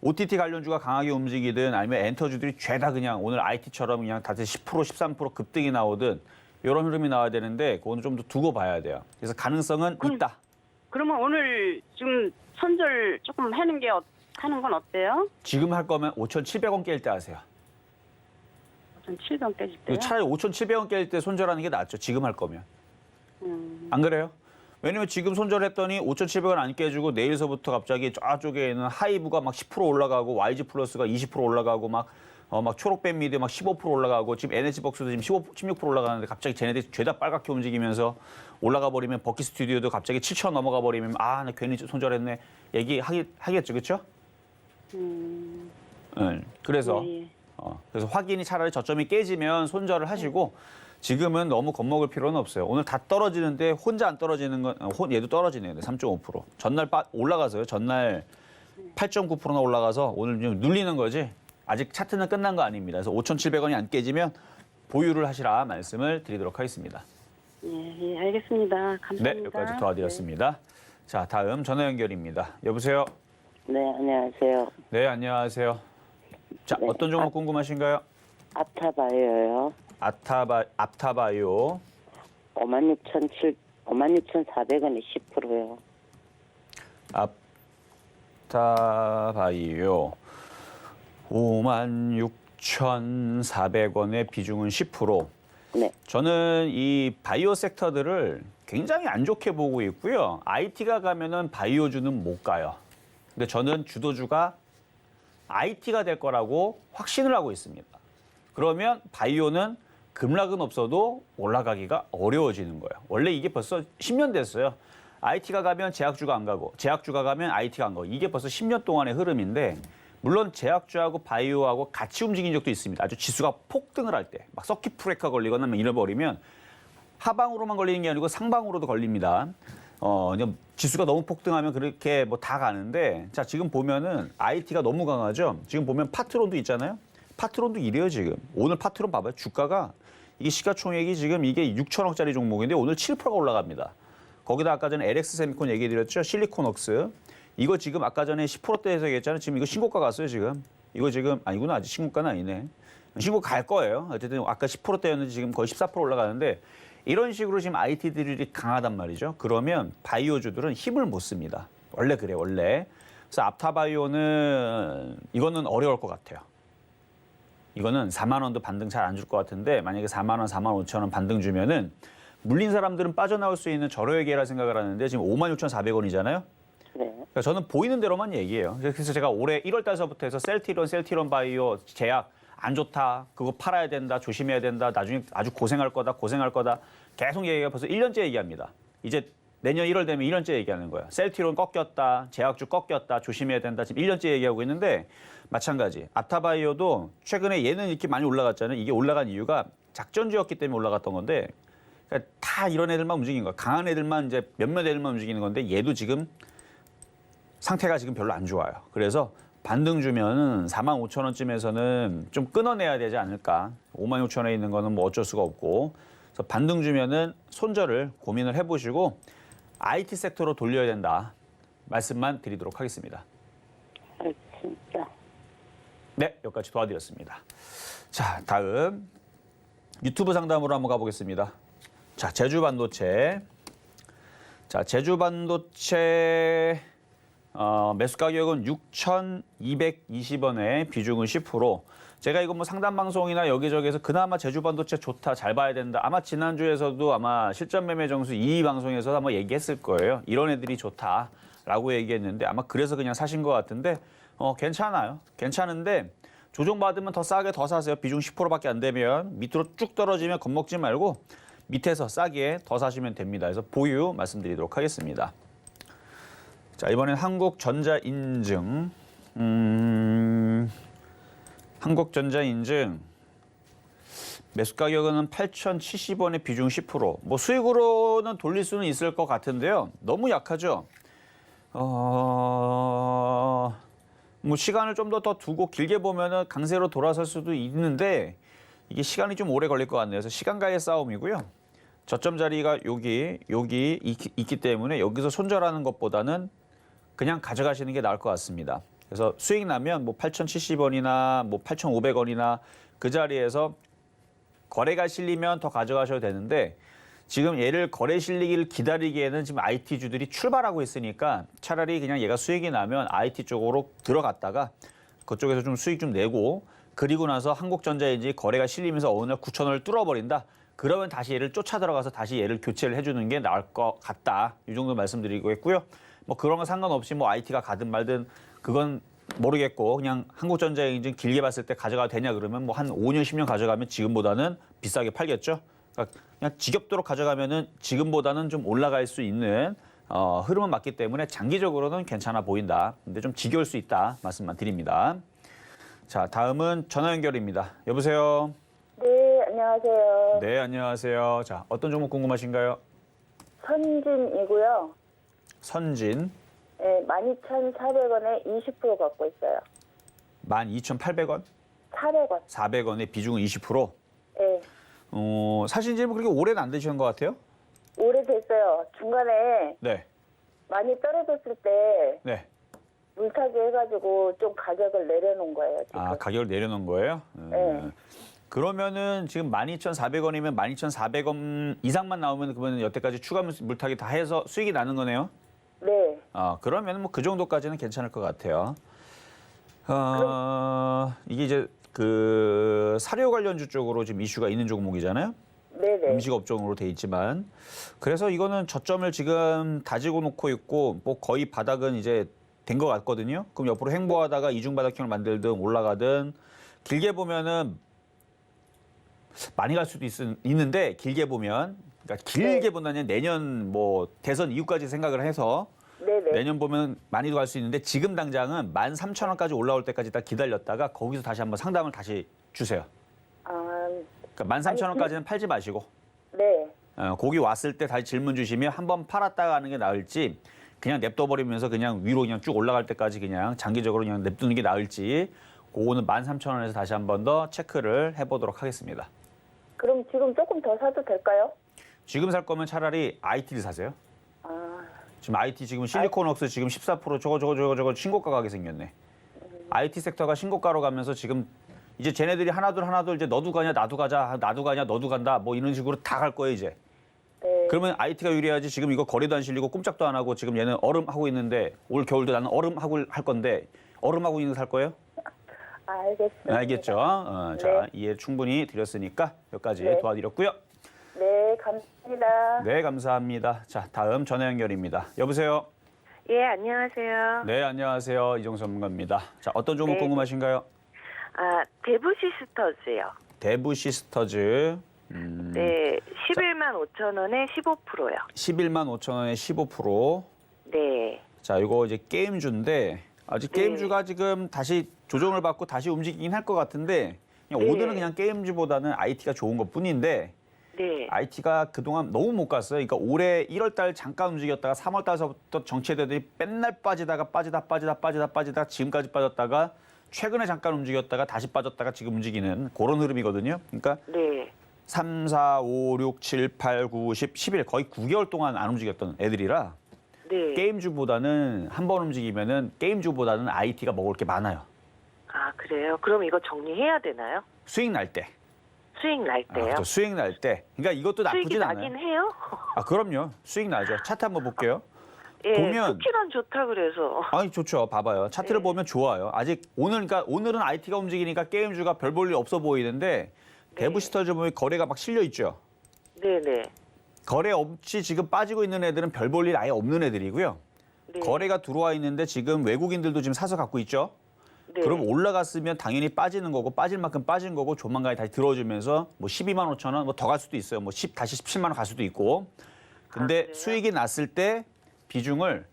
OTT 관련주가 강하게 움직이든 아니면 엔터주들이 죄다 그냥 오늘 IT처럼 그냥 다들 10%, 13% 급등이 나오든 이런 흐름이 나와야 되는데 그거는 좀 더 두고 봐야 돼요. 그래서 가능성은 있다. 그러면 오늘 지금 손절 조금 하는 건 어때요? 지금 할 거면 5,700원 깰 때 하세요. 전 7번 깨질 때요? 차라리 5,700원 깰 때 손절하는 게 낫죠. 지금 할 거면. 안 그래요? 왜냐면 지금 손절했더니 5,700원 안 깨주고 내일서부터 갑자기 저쪽에 있는 하이브가 막 10% 올라가고 YG 플러스가 20% 올라가고 막 초록뱀 미드 막 15% 올라가고 지금 에너지벅스도 지금 16% 올라가는데 갑자기 쟤네들이 죄다 빨갛게 움직이면서 올라가 버리면 버키 스튜디오도 갑자기 7,000원 넘어가 버리면 나 괜히 손절했네 얘기하겠죠, 그렇죠? 그래서 예. 그래서 확인이 차라리 저점이 깨지면 손절을 하시고 지금은 너무 겁먹을 필요는 없어요. 오늘 다 떨어지는데 혼자 안 떨어지는 건 얘도 떨어지네요. 3.5%. 전날 올라가서요. 전날 8.9%나 올라가서 오늘 좀 눌리는 거지. 아직 차트는 끝난 거 아닙니다. 그래서 5,700원이 안 깨지면 보유를 하시라 말씀을 드리도록 하겠습니다. 예, 알겠습니다. 감사합니다. 네, 여기까지 도와드렸습니다. 자, 다음 전화 연결입니다. 여보세요? 네, 안녕하세요. 네, 안녕하세요. 자, 네, 어떤 종목 궁금하신가요? 아타바이오요. 앞타바이오 56,400원에 10%요. 앞타바이오 56,400원의 비중은 10%. 네. 저는 이 바이오 섹터들을 굉장히 안 좋게 보고 있고요. IT가 가면은 바이오주는 못 가요. 근데 저는 주도주가 IT가 될 거라고 확신을 하고 있습니다. 그러면 바이오는 급락은 없어도 올라가기가 어려워지는 거예요. 원래 이게 벌써 10년 됐어요. IT가 가면 제약주가 안 가고 제약주가 가면 IT가 안 가고 이게 벌써 10년 동안의 흐름인데 물론 제약주하고 바이오하고 같이 움직인 적도 있습니다. 아주 지수가 폭등을 할 때 막 서킷 브레이커 걸리거나 이래버리면 하방으로만 걸리는 게 아니고 상방으로도 걸립니다. 지수가 너무 폭등하면 그렇게 뭐 다 가는데 자 지금 보면은 IT가 너무 강하죠. 지금 보면 파트론도 있잖아요. 파트론도 이래요 지금. 오늘 파트론 봐봐요. 주가가 이게 시가총액이 지금 이게 6천억짜리 종목인데 오늘 7%가 올라갑니다. 거기다 아까 전에 LX 세미콘 얘기해드렸죠. 실리콘웍스. 이거 지금 아까 전에 10%대에서 얘기했잖아요. 지금 이거 신고가 갔어요 지금. 이거 지금 아니구나 아직 신고가는 아니네. 신고가 갈 거예요. 어쨌든 아까 10%대였는데 지금 거의 14% 올라가는데 이런 식으로 지금 IT들이 강하단 말이죠. 그러면 바이오주들은 힘을 못 씁니다. 원래 그래 원래. 그래서 앞타바이오는 이거는 어려울 것 같아요. 이거는 4만 원도 반등 잘 안 줄 것 같은데 만약에 4만 원, 4만 5천 원 반등 주면은 물린 사람들은 빠져나올 수 있는 절호의 기회라 생각을 하는데 지금 56,400원이잖아요. 네. 그러니까 저는 보이는 대로만 얘기해요. 그래서 제가 올해 1월 달서부터 해서 셀티론 바이오, 제약 안 좋다. 그거 팔아야 된다. 조심해야 된다. 나중에 아주 고생할 거다. 계속 얘기가 벌써 1년째 얘기합니다. 이제 내년 1월 되면 1년째 얘기하는 거예요. 셀티론 꺾였다. 제약주 꺾였다. 조심해야 된다. 지금 1년째 얘기하고 있는데 마찬가지. 앞타바이오도 최근에 얘는 이렇게 많이 올라갔잖아요. 이게 올라간 이유가 작전주였기 때문에 올라갔던 건데 그러니까 다 이런 애들만 움직이는 거야. 강한 애들만 이제 몇몇 애들만 움직이는 건데 얘도 지금 상태가 지금 별로 안 좋아요. 그래서 반등 주면은 45,000원쯤에서는 좀 끊어내야 되지 않을까. 56,000원에 있는 거는 뭐 어쩔 수가 없고. 그래서 반등 주면은 손절을 고민을 해보시고 IT 섹터로 돌려야 된다. 말씀만 드리도록 하겠습니다. 알겠습니다. 네, 여기까지 도와드렸습니다. 자, 다음 유튜브 상담으로 한번 가보겠습니다. 자, 제주반도체. 자, 제주반도체 매수 가격은 6,220원에 비중은 10%. 제가 이거 뭐 상담 방송이나 여기저기에서 그나마 제주반도체 좋다, 잘 봐야 된다. 아마 지난주에서도 아마 실전 매매 정수 2 방송에서 한번 얘기했을 거예요. 이런 애들이 좋다라고 얘기했는데 아마 그래서 그냥 사신 것 같은데 괜찮아요. 괜찮은데 조정받으면 더 싸게 더 사세요. 비중 10%밖에 안 되면 밑으로 쭉 떨어지면 겁먹지 말고 밑에서 싸게 더 사시면 됩니다. 그래서 보유 말씀드리도록 하겠습니다. 자, 이번엔 한국전자인증. 한국전자인증 매수 가격은 8,070원에 비중 10%. 뭐 수익으로는 돌릴 수는 있을 것 같은데요. 너무 약하죠. 뭐 시간을 좀 더 두고 길게 보면은 강세로 돌아설 수도 있는데 이게 시간이 좀 오래 걸릴 것 같네요. 그래서 시간과의 싸움이고요. 저점 자리가 여기 있기 때문에 여기서 손절하는 것보다는 그냥 가져가시는 게 나을 것 같습니다. 그래서 수익 나면 뭐 8,070원이나 뭐 8,500원이나 그 자리에서 거래가 실리면 더 가져가셔도 되는데 지금 얘를 거래 실리기를 기다리기에는 지금 IT주들이 출발하고 있으니까 차라리 그냥 얘가 수익이 나면 IT 쪽으로 들어갔다가 그쪽에서 좀 수익 좀 내고 그리고 나서 한국전자인지 거래가 실리면서 어느 날 9,000원을 뚫어버린다. 그러면 다시 얘를 쫓아 들어가서 다시 얘를 교체를 해주는 게 나을 것 같다. 이 정도 말씀드리고 있고요. 뭐 그런 건 상관없이 뭐 IT가 가든 말든 그건 모르겠고 그냥 한국전자인증 길게 봤을 때 가져가도 되냐 그러면 뭐 한 5년, 10년 가져가면 지금보다는 비싸게 팔겠죠. 그러니까 그냥 지겹도록 가져가면은 지금보다는 좀 올라갈 수 있는 흐름은 맞기 때문에 장기적으로는 괜찮아 보인다. 근데 좀 지겨울 수 있다 말씀만 드립니다. 자, 다음은 전화 연결입니다. 여보세요. 네, 안녕하세요. 네, 안녕하세요. 자, 어떤 종목 궁금하신가요? 선진이고요. 선진 네, 12,400원에 20% 갖고 있어요. 12,800원, 400원. 400원에 비중은 20%. 네, 사신 지는 그렇게 오래는 안 되시는 것 같아요? 오래됐어요. 중간에 네, 많이 떨어졌을 때 네. 물타기 해가지고 좀 가격을 내려놓은 거예요, 지금. 아, 가격을 내려놓은 거예요? 네. 그러면은 지금 12,400원이면 12,400원 이상만 나오면 그러면 여태까지 추가 물타기 다 해서 수익이 나는 거네요? 네, 그러면 뭐 그 정도까지는 괜찮을 것 같아요. 이게 이제 그 사료 관련주 쪽으로 지금 이슈가 있는 종목이잖아요. 네네. 음식 업종으로 돼 있지만 그래서 이거는 저점을 지금 다지고 놓고 있고 뭐 거의 바닥은 이제 된 것 같거든요. 그럼 옆으로 횡보하다가 이중 바닥형을 만들든 올라가든 길게 보면은 많이 갈 수도 있는데 길게 보면 그러니까 길게 보다는 내년 뭐 대선 이후까지 생각을 해서 네네. 내년 보면 많이도 갈 수 있는데 지금 당장은 13,000원까지 올라올 때까지 딱 기다렸다가 거기서 다시 한번 상담을 다시 주세요. 아, 그러니까 13,000원까지는 팔지 마시고 네. 거기 왔을 때 다시 질문 주시면 한번 팔았다가 하는 게 나을지 그냥 냅둬버리면서 그냥 위로 그냥 쭉 올라갈 때까지 그냥 장기적으로 그냥 냅두는 게 나을지 그거는 13,000원에서 다시 한 번 더 체크를 해보도록 하겠습니다. 그럼 지금 조금 더 사도 될까요? 지금 살 거면 차라리 IT를 사세요. 아, 지금 IT 지금 실리콘웍스 지금 14% 저거 신고가 가게 생겼네. IT 섹터가 신고가로 가면서 지금 이제 쟤네들이 하나둘 이제 너도 가냐 나도 가자 나도 가냐 너도 간다 뭐 이런 식으로 다 갈 거예요 이제. 네. 그러면 IT가 유리하지. 지금 이거 거래도 안 실리고 꼼짝도 안 하고 지금 얘는 얼음하고 있는데 올 겨울도 나는 얼음하고 할 건데 얼음하고 있는 거 살 거예요? 알겠습니다. 알겠죠? 자, 이해 충분히 드렸으니까 여기까지 네. 도와드렸고요. 네, 감사합니다. 네, 감사합니다. 자, 다음 전화 연결입니다. 여보세요? 예, 안녕하세요. 네, 안녕하세요. 이종수 전문가입니다. 자, 어떤 종목 네. 궁금하신가요? 대부시스터즈요. 대부시스터즈. 네, 11만 5천 원에 15%요. 11만 5천 원에 15%. 네, 자, 이거 이제 게임주인데 아직 네. 게임주가 지금 다시 조정을 받고 다시 움직이긴 할 것 같은데 그냥 네. 오늘은 그냥 게임주보다는 IT가 좋은 것뿐인데 네, IT가 그동안 너무 못 갔어요. 그러니까 올해 1월 달 잠깐 움직였다가 3월 달서부터 정체되더니 맨날 빠지다가 빠지다 지금까지 빠졌다가 최근에 잠깐 움직였다가 다시 빠졌다가 지금 움직이는 그런 흐름이거든요. 그러니까 네, 3, 4, 5, 6, 7, 8, 9, 10, 11 거의 9개월 동안 안 움직였던 애들이라 네. 게임주보다는 한 번 움직이면은 게임주보다는 IT가 먹을 게 많아요. 아, 그래요? 그럼 이거 정리해야 되나요? 수익 날 때. 수익 날 때요? 그렇죠. 수익 날 때. 그러니까 이것도 수익이 나쁘진 않아요. 나긴 해요? 그럼요. 수익 나죠. 차트 한번 볼게요. 예, 보면- 쿠키란 좋다 그래서. 아니 좋죠. 봐봐요. 차트를 네. 보면 좋아요. 아직 그러니까 오늘은 IT가 움직이니까 게임주가 별 볼 일 없어 보이는데 대부시스터즈 보면 거래가 막 실려 있죠. 네네. 거래 없이 지금 빠지고 있는 애들은 별 볼 일 아예 없는 애들이고요. 네. 거래가 들어와 있는데 지금 외국인들도 지금 사서 갖고 있죠. 네. 그럼 올라갔으면 당연히 빠지는 거고 빠질 만큼 빠진 거고 조만간에 다시 들어주면서 뭐 12만 5천 원 뭐 더 갈 수도 있어요. 뭐 다시 17만 원 갈 수도 있고. 근데 그래요? 수익이 났을 때 비중을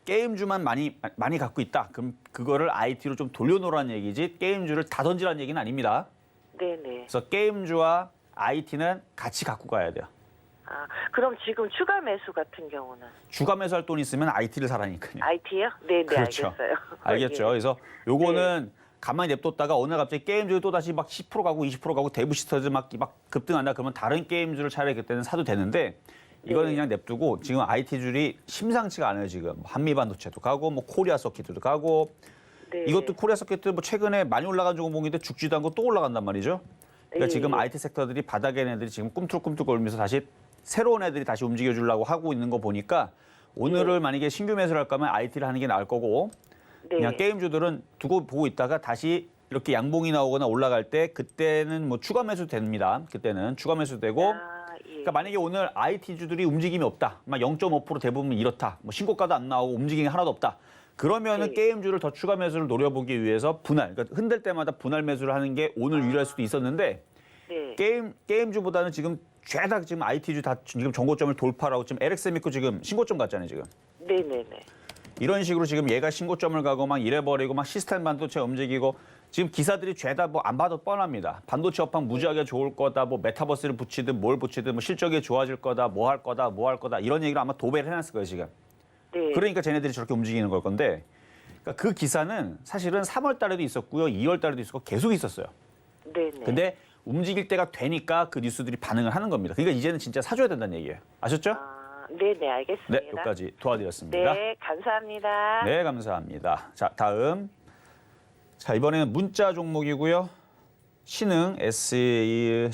게임주만 많이 갖고 있다. 그럼 그거를 IT로 좀 돌려놓으라는 얘기지 게임주를 다 던지라는 얘기는 아닙니다. 네네. 그래서 게임주와 IT는 같이 갖고 가야 돼요. 아, 그럼 지금 추가 매수 같은 경우는 주가 매수할 돈 있으면 IT를 사라니까요. IT요? 네네, 그렇죠. 알겠어요. 알겠죠. 예. 그래서 요거는 가만히 냅뒀다가 어느 날 갑자기 게임주를 또 다시 막 10% 가고 20% 가고 대부시터즈 막 급등한다 그러면 다른 게임주를 차라리 그때는 사도 되는데 이거는 네. 그냥 냅두고 지금 IT줄이 심상치가 않아요. 지금 한미반도체도 가고 뭐 코리아 서킷도 가고 네. 이것도 코리아 서킷 뭐 최근에 많이 올라간 종목인데 죽지도 않고 또 올라간단 말이죠. 그러니까 예. 지금 IT 섹터들이 바닥에 있는 애들이 지금 꿈틀꿈틀 거리면서 다시 새로운 애들이 다시 움직여 주려고 하고 있는 거 보니까 오늘을 만약에 신규 매수를 할 거면 IT를 하는 게 나을 거고 네. 그냥 게임주들은 두고 보고 있다가 다시 이렇게 양봉이 나오거나 올라갈 때 그때는 뭐 추가 매수 됩니다. 그때는 추가 매수 되고 아, 예. 그러니까 만약에 오늘 IT주들이 움직임이 없다. 막 0.5% 대부분 이렇다. 뭐 신고가도 안 나오고 움직임이 하나도 없다. 그러면은 네. 게임주를 더 추가 매수를 노려보기 위해서 분할, 그러니까 흔들 때마다 분할 매수를 하는 게 오늘 유리할 수도 있었는데 네. 게임주보다는 지금 죄다 지금 IT주 다 지금 정고점을 돌파하고 지금 LX미코 지금 신고점 갔잖아요, 지금. 네네네. 이런 식으로 지금 얘가 신고점을 가고 막 이래버리고 막 시스템 반도체 움직이고 지금 기사들이 죄다 뭐 안 봐도 뻔합니다. 반도체 업황 무지하게 좋을 거다, 뭐 메타버스를 붙이든 뭘 붙이든 뭐 실적이 좋아질 거다, 뭐 할 거다 이런 얘기를 아마 도배를 해놨을 거예요, 지금. 네. 그러니까 쟤네들이 저렇게 움직이는 걸 건데 그러니까 그 기사는 사실은 3월 달에도 있었고요, 2월 달에도 있었고 계속 있었어요. 네네. 근데 움직일 때가 되니까 그 뉴스들이 반응을 하는 겁니다. 그러니까 이제는 진짜 사줘야 된다는 얘기예요. 아셨죠? 아, 네네, 알겠습니다. 네, 여기까지 도와드렸습니다. 네, 감사합니다. 네, 감사합니다. 자, 다음. 자, 이번에는 문자 종목이고요. 신흥 SEC.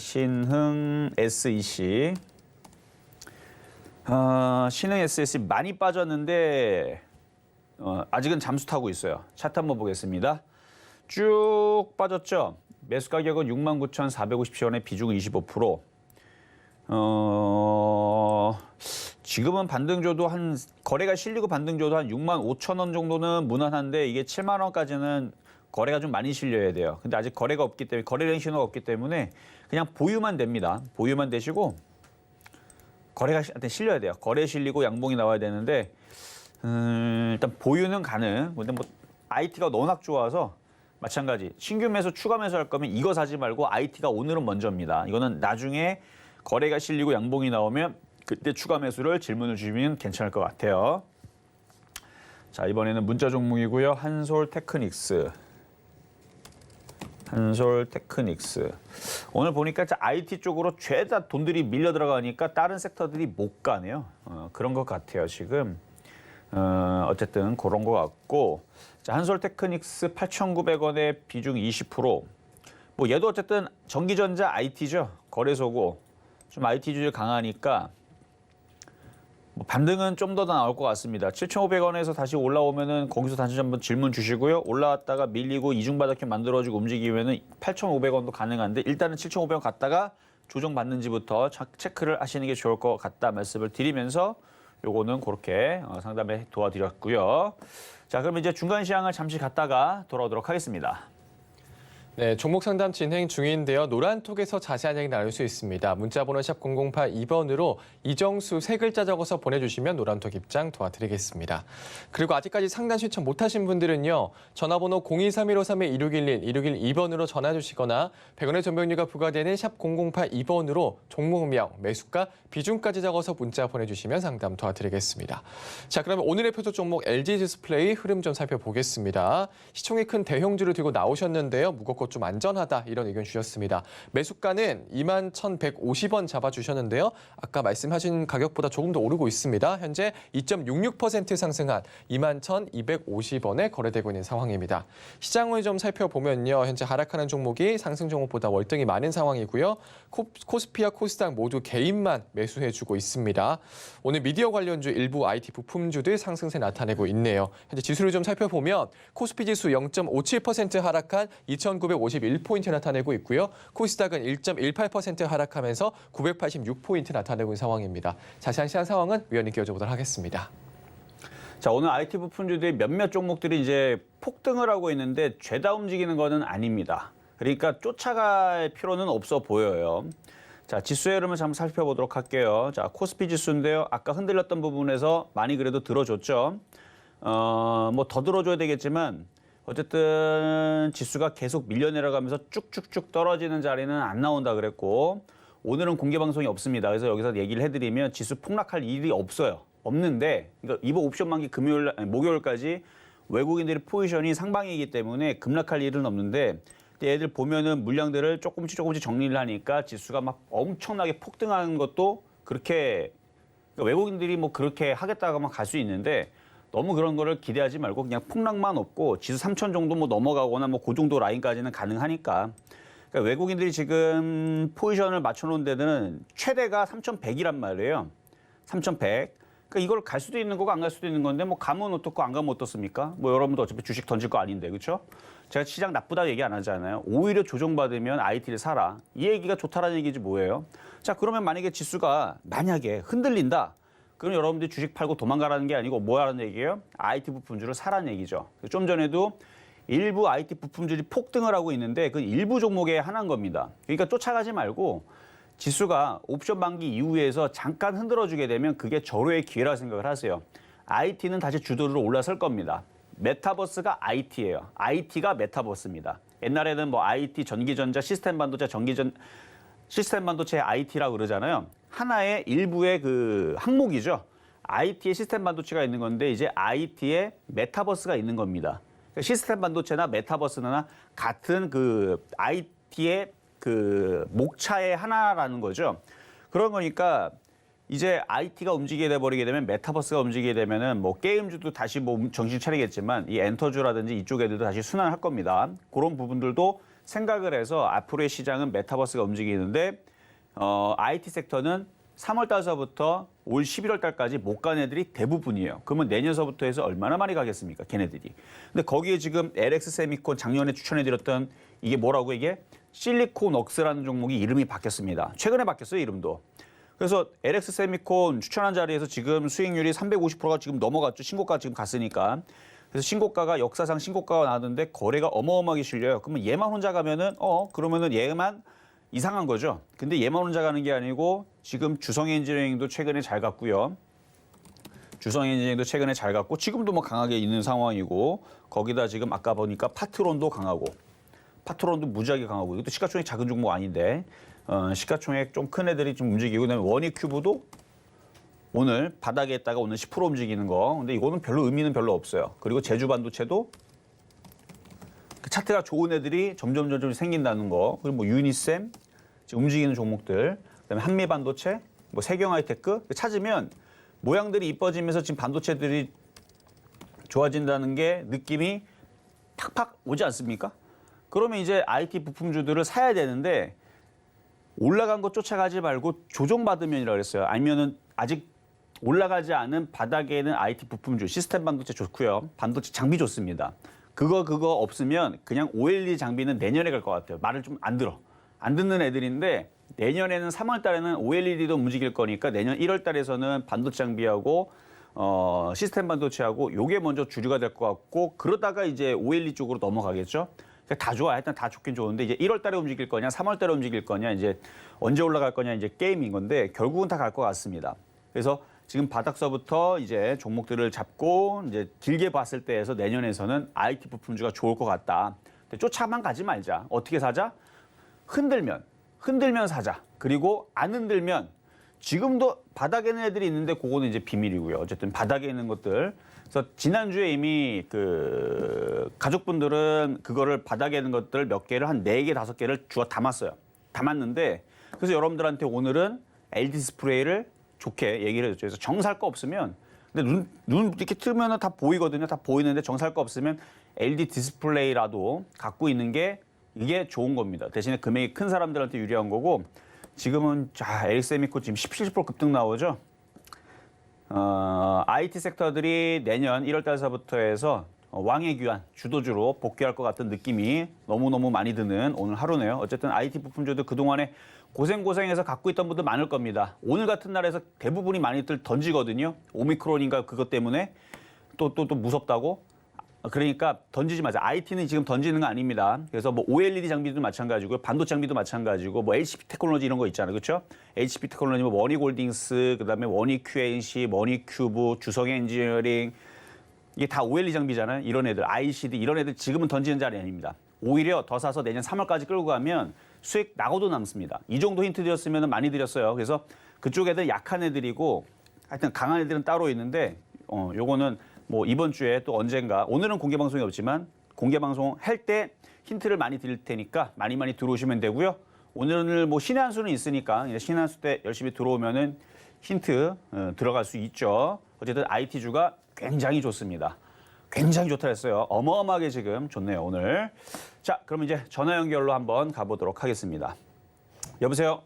신흥 SEC 많이 빠졌는데 아직은 잠수 타고 있어요. 차트 한번 보겠습니다. 쭉 빠졌죠. 매수 가격은 69,450원에 비중은 25%. 지금은 반등줘도 거래가 실리고 반등줘도 한 65,000원 정도는 무난한데 이게 7만 원까지는 거래가 좀 많이 실려야 돼요. 근데 아직 거래가 없기 때문에 거래량 신호가 없기 때문에 그냥 보유만 됩니다. 보유만 되시고 거래가 실려야 돼요. 거래 실리고 양봉이 나와야 되는데 일단 보유는 가능. 근데 뭐 IT가 워낙 좋아서 마찬가지 신규 매수 추가 매수 할 거면 이거 사지 말고 IT가 오늘은 먼저입니다. 이거는 나중에 거래가 실리고 양봉이 나오면 그때 추가 매수를 질문을 주시면 괜찮을 것 같아요. 자, 이번에는 문자 종목이고요. 한솔테크닉스. 오늘 보니까 IT 쪽으로 죄다 돈들이 밀려 들어가니까 다른 섹터들이 못 가네요. 그런 것 같아요, 지금. 어쨌든 그런 것 같고. 자, 한솔테크닉스 8,900원에 비중 20%. 뭐 얘도 어쨌든 전기전자 IT죠. 거래소고. 좀 IT주들 강하니까 뭐 반등은 좀 더 나올 것 같습니다. 7,500원에서 다시 올라오면은 거기서 다시 한번 질문 주시고요. 올라왔다가 밀리고 이중바닥형 만들어지고 움직이면은 8,500원도 가능한데 일단은 7,500원 갔다가 조정받는지부터 체크를 하시는 게 좋을 것 같다 말씀을 드리면서 요거는 그렇게 상담에 도와드렸고요. 자, 그럼 이제 중간 시황을 잠시 갔다가 돌아오도록 하겠습니다. 네, 종목 상담 진행 중인데요. 노란톡에서 자세한 얘기 나눌 수 있습니다. 문자번호 샵 0082번으로 이정수 세 글자 적어서 보내주시면 노란톡 입장 도와드리겠습니다. 그리고 아직까지 상담 신청 못하신 분들은요. 전화번호 023-153-2611, 2612번으로 전화 주시거나 100원의 전병료가 부과되는 샵 0082번으로 종목명, 매수가, 비중까지 적어서 문자 보내주시면 상담 도와드리겠습니다. 자, 그러면 오늘의 표적 종목 LG 디스플레이 흐름 좀 살펴보겠습니다. 시총이 큰 대형주를 들고 나오셨는데요. 무겁고 좀 안전하다 이런 의견 주셨습니다. 매수가는 21,150원 잡아주셨는데요. 아까 말씀하신 가격보다 조금 더 오르고 있습니다. 현재 2.66% 상승한 21,250원에 거래되고 있는 상황입니다. 시장을 좀 살펴보면요. 현재 하락하는 종목이 상승 종목보다 월등히 많은 상황이고요. 코스피와 코스닥 모두 개인만 매수해주고 있습니다. 오늘 미디어 관련주 일부 IT 부품주들 상승세 나타내고 있네요. 현재 지수를 좀 살펴보면 코스피 지수 0.57% 하락한 2,951포인트 나타내고 있고요. 코스닥은 1.18% 하락하면서 986포인트 나타내고 있는 상황입니다. 자세한 시장 상황은 위원님께 여쭤보도록 하겠습니다. 자, 오늘 IT 부품주들이 몇몇 종목들이 이제 폭등을 하고 있는데 죄다 움직이는 거는 아닙니다. 그러니까 쫓아갈 필요는 없어 보여요. 자, 지수의 흐름을 한번 살펴보도록 할게요. 자, 코스피 지수인데요. 아까 흔들렸던 부분에서 많이 그래도 들어줬죠. 뭐 더 들어줘야 되겠지만 어쨌든 지수가 계속 밀려 내려가면서 쭉쭉쭉 떨어지는 자리는 안 나온다 그랬고 오늘은 공개 방송이 없습니다. 그래서 여기서 얘기를 해드리면 지수 폭락할 일이 없어요. 없는데 그러니까 이번 옵션 만기 목요일까지 외국인들의 포지션이 상방이기 때문에 급락할 일은 없는데 얘들 보면은 물량들을 조금씩 정리를 하니까 지수가 막 엄청나게 폭등하는 것도 그렇게 그러니까 외국인들이 뭐 그렇게 하겠다고만 갈 수 있는데 너무 그런 거를 기대하지 말고 그냥 폭락만 없고 지수 3천 정도 뭐 넘어가거나 뭐 그 정도 라인까지는 가능하니까 그러니까 외국인들이 지금 포지션을 맞춰놓은 데는 최대가 3,100이란 말이에요. 3,100. 그러니까 이걸 갈 수도 있는 거고 안 갈 수도 있는 건데 뭐 가면 어떻고 안 가면 어떻습니까? 뭐 여러분도 어차피 주식 던질 거 아닌데 그렇죠? 제가 시장 나쁘다 얘기 안 하잖아요. 오히려 조정받으면 IT를 사라. 이 얘기가 좋다라는 얘기지 뭐예요? 자 그러면 만약에 지수가 만약에 흔들린다. 그럼 여러분들이 주식 팔고 도망가라는 게 아니고 뭐 하라는 얘기예요? IT 부품주를 사라는 얘기죠. 좀 전에도 일부 IT 부품주들이 폭등을 하고 있는데 그 일부 종목에 한한 겁니다. 그러니까 쫓아가지 말고 지수가 옵션 만기 이후에서 잠깐 흔들어주게 되면 그게 절호의 기회라 생각을 하세요. IT는 다시 주도로 올라설 겁니다. 메타버스가 IT예요. IT가 메타버스입니다. 옛날에는 뭐 IT, 전기전자, 시스템 반도체, 시스템 반도체 IT라고 그러잖아요. 하나의 일부의 그 항목이죠. IT에 시스템 반도체가 있는 건데 이제 IT에 메타버스가 있는 겁니다. 그러니까 시스템 반도체나 메타버스나 같은 그 IT의 그 목차의 하나라는 거죠. 그런 거니까 이제 IT가 움직이게 돼버리게 되면 메타버스가 움직이게 되면은 뭐 게임주도 다시 뭐 정신 차리겠지만 이 엔터주라든지 이쪽 애들도 다시 순환할 겁니다. 그런 부분들도 생각을 해서 앞으로의 시장은 메타버스가 움직이는데 IT 섹터는 3월 달서부터 올 11월 달까지 못 간 애들이 대부분이에요. 그러면 내년서부터 해서 얼마나 많이 가겠습니까? 걔네들이. 근데 거기에 지금 LX 세미콘 작년에 추천해드렸던 이게 뭐라고 이게? 실리콘웍스라는 종목이 이름이 바뀌었습니다. 최근에 바뀌었어요, 이름도. 그래서 LX 세미콘 추천한 자리에서 지금 수익률이 350%가 지금 넘어갔죠. 신고가 지금 갔으니까. 그래서 신고가가 역사상 신고가가 나왔는데 거래가 어마어마하게 실려요. 그러면 얘만 혼자 가면은 그러면은 얘만 이상한 거죠. 근데 얘만 혼자 가는 게 아니고 지금 주성엔지니어링도 최근에 잘 갔고요. 주성엔지니어링도 최근에 잘 갔고 지금도 뭐 강하게 있는 상황이고 거기다 지금 아까 보니까 파트론도 강하고 파트론도 무지하게 강하고 이것도 시가총액 작은 종목 아닌데 시가총액 좀 큰 애들이 좀 움직이고 그다음에 원익큐브도 오늘 바닥에 있다가 오늘 10% 움직이는 거. 근데 이거는 별로 의미는 별로 없어요. 그리고 제주반도체도 그 차트가 좋은 애들이 점점 생긴다는 거. 그리고 뭐 유니셈 지금 움직이는 종목들. 그다음에 한미반도체, 뭐 세경하이테크 찾으면 모양들이 이뻐지면서 지금 반도체들이 좋아진다는 게 느낌이 팍팍 오지 않습니까? 그러면 이제 IT 부품주들을 사야 되는데 올라간 거 쫓아가지 말고 조정받으면이라고 그랬어요. 아니면은 아직 올라가지 않은 바닥에 있는 IT 부품주, 시스템 반도체 좋고요. 반도체 장비 좋습니다. 그거 없으면 그냥 OLED 장비는 내년에 갈 것 같아요. 말을 좀 안 들어. 안 듣는 애들인데 내년에는 3월 달에는 OLED도 움직일 거니까 내년 1월 달에서는 반도체 장비하고 시스템 반도체하고 요게 먼저 주류가 될 것 같고 그러다가 이제 OLED 쪽으로 넘어가겠죠. 그러니까 다 좋아. 일단 다 좋긴 좋은데 이제 1월 달에 움직일 거냐, 3월 달에 움직일 거냐, 이제 언제 올라갈 거냐 이제 게임인 건데 결국은 다 갈 것 같습니다. 그래서 지금 바닥서부터 이제 종목들을 잡고 이제 길게 봤을 때에서 내년에서는 IT 부품주가 좋을 것 같다. 근데 쫓아만 가지 말자. 어떻게 사자? 흔들면 사자. 그리고 안 흔들면 지금도 바닥에 있는 애들이 있는데 그거는 이제 비밀이고요. 어쨌든 바닥에 있는 것들. 그래서 지난주에 이미 그 가족분들은 그거를 바닥에 있는 것들 몇 개를 한 4개, 5개를 주워 담았어요. 담았는데 그래서 여러분들한테 오늘은 LG 디스플레이를 좋게 얘기를 해줬죠. 그래서 정 살 거 없으면 근데 눈 이렇게 틀면은 다 보이거든요. 다 보이는데 정 살 거 없으면 LG 디스플레이라도 갖고 있는 게 이게 좋은 겁니다. 대신에 금액이 큰 사람들한테 유리한 거고 지금은 LG세미콘 지금 17% 급등 나오죠. IT 섹터들이 내년 1월 달서부터 해서 왕의 귀환, 주도주로 복귀할 것 같은 느낌이 너무너무 많이 드는 오늘 하루네요. 어쨌든 IT 부품주도 그동안에 고생해서 갖고 있던 분들 많을 겁니다. 오늘 같은 날에서 대부분이 많이들 던지거든요. 오미크론인가 그것 때문에 또 무섭다고? 그러니까 던지지 마세요. IT는 지금 던지는 거 아닙니다. 그래서 뭐 OLED 장비도 마찬가지고 반도체 장비도 마찬가지고 뭐 HP 테크놀로지 이런 거 있잖아요. 그렇죠? HP 테크놀로지 뭐 원익홀딩스, 그다음에 원익QNC, 원익큐브, 주성 엔지니어링 이게 다 OLED 장비잖아요. 이런 애들, ICD 이런 애들 지금은 던지는 자리 아닙니다. 오히려 더 사서 내년 3월까지 끌고 가면 수익 나고도 남습니다. 이 정도 힌트 드렸으면 많이 드렸어요. 그래서 그쪽 애들 약한 애들이고 하여튼 강한 애들은 따로 있는데 요거는 뭐 이번 주에 또 언젠가 오늘은 공개 방송이 없지만 공개 방송 할 때 힌트를 많이 드릴 테니까 많이 들어오시면 되고요. 오늘 뭐 신의 한 수는 있으니까 신의 한 수 때 열심히 들어오면은 힌트 들어갈 수 있죠. 어쨌든 IT주가 굉장히 좋습니다. 굉장히 좋다 했어요. 어마어마하게 지금 좋네요, 오늘. 자, 그럼 이제 전화 연결로 한번 가보도록 하겠습니다. 여보세요?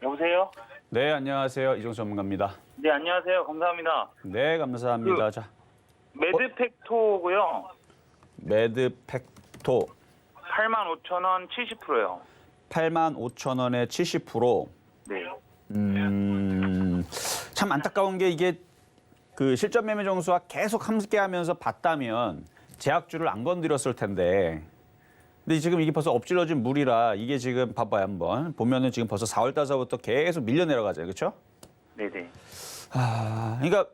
여보세요? 네, 안녕하세요. 이종수 전문가입니다. 네, 안녕하세요. 감사합니다. 네, 감사합니다. 자, 매드팩토고요. 매드팩토 85,000원 70%요. 85,000원에 70%. 네. 참 안타까운 게 이게 그 실전 매매 정수와 계속 함께하면서 봤다면 제약주를 안 건드렸을 텐데. 근데 지금 이게 벌써 엎질러진 물이라 이게 지금 봐봐요 한번 보면은 지금 벌써 4월 달서부터 계속 밀려 내려가잖아요, 그렇죠? 네네. 그러니까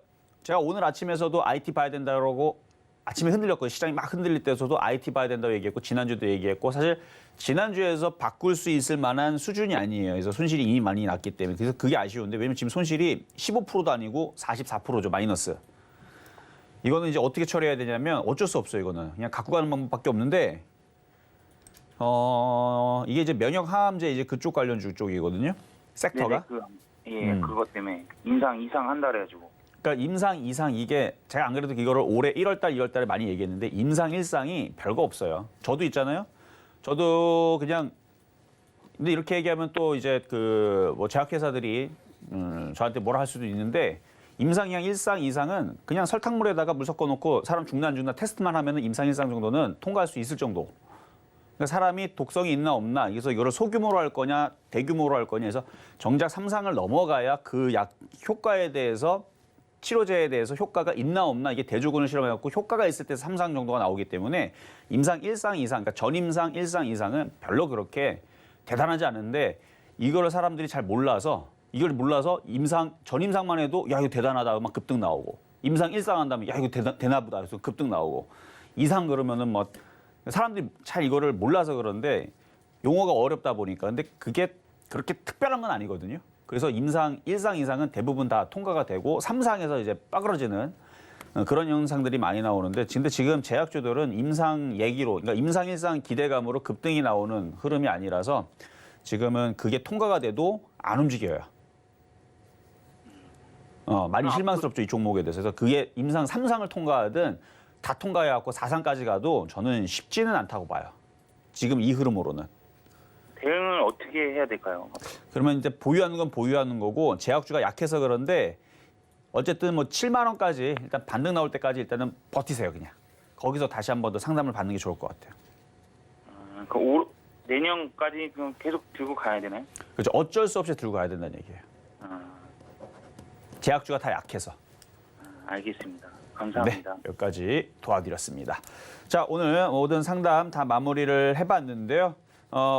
제가 오늘 아침에서도 IT 봐야 된다고 아침에 흔들렸거든요. 시장이 막 흔들릴 때서도 IT 봐야 된다고 얘기했고 지난주도 얘기했고 사실 지난주에서 바꿀 수 있을 만한 수준이 아니에요. 그래서 손실이 이미 많이 났기 때문에 그래서 그게 아쉬운데 왜냐면 지금 손실이 15%도 아니고 44%죠 마이너스. 이거는 이제 어떻게 처리해야 되냐면 어쩔 수 없어요. 이거는 그냥 갖고 가는 방법밖에 없는데 이게 이제 면역 항암제 이제 그쪽 관련주 쪽이거든요. 섹터가. 네네, 그것 때문에 임상 이상 한다 그래가지고. 그러니까 임상 이상 이게 제가 안 그래도 이거를 올해 1월 달, 2월 달에 많이 얘기했는데 임상 일상이 별거 없어요. 저도 있잖아요. 저도 그냥 근데 이렇게 얘기하면 또 이제 그 뭐 제약회사들이 저한테 뭐라 할 수도 있는데 임상이랑 일상 이상은 그냥 설탕물에다가 물 섞어 놓고 사람 죽나 안 죽나 테스트만 하면은 임상 일상 정도는 통과할 수 있을 정도. 그러니까 사람이 독성이 있나 없나 그래서 이거를 소규모로 할 거냐 대규모로 할 거냐 해서 정작 3상을 넘어가야 그 약 효과에 대해서 치료제에 대해서 효과가 있나 없나 이게 대조군을 실험해갖고 효과가 있을 때 3상 정도가 나오기 때문에 임상 1상 이상 그러니까 전임상 1상 이상은 별로 그렇게 대단하지 않은데 이거를 사람들이 잘 몰라서 이걸 몰라서 임상 전임상만 해도 야 이거 대단하다 막 급등 나오고 임상 1상 한다면 야 이거 되나 보다 그래서 급등 나오고 이상 그러면은 뭐 사람들이 잘 이거를 몰라서 그런데 용어가 어렵다 보니까 근데 그게 그렇게 특별한 건 아니거든요. 그래서 임상 1상 이상은 대부분 다 통과가 되고 3상에서 이제 빠그러지는 그런 현상들이 많이 나오는데 근데 지금 제약주들은 임상 얘기로 그러니까 임상 1상 기대감으로 급등이 나오는 흐름이 아니라서 지금은 그게 통과가 돼도 안 움직여요. 많이 실망스럽죠, 이 종목에 대해서. 그래서 그게 임상 3상을 통과하든 다 통과해갖고 4상까지 가도 저는 쉽지는 않다고 봐요. 지금 이 흐름으로는. 대응을 어떻게 해야 될까요? 그러면 이제 보유하는 건 보유하는 거고 제약주가 약해서 그런데 어쨌든 뭐 7만 원까지 일단 반등 나올 때까지 일단은 버티세요, 그냥. 거기서 다시 한 번 더 상담을 받는 게 좋을 것 같아요. 내년까지 그럼 계속 들고 가야 되나요? 그렇죠. 어쩔 수 없이 들고 가야 된다는 얘기예요. 제약주가 다 약해서. 알겠습니다. 감사합니다. 네, 여기까지 도와드렸습니다. 자, 오늘 모든 상담 다 마무리를 해봤는데요.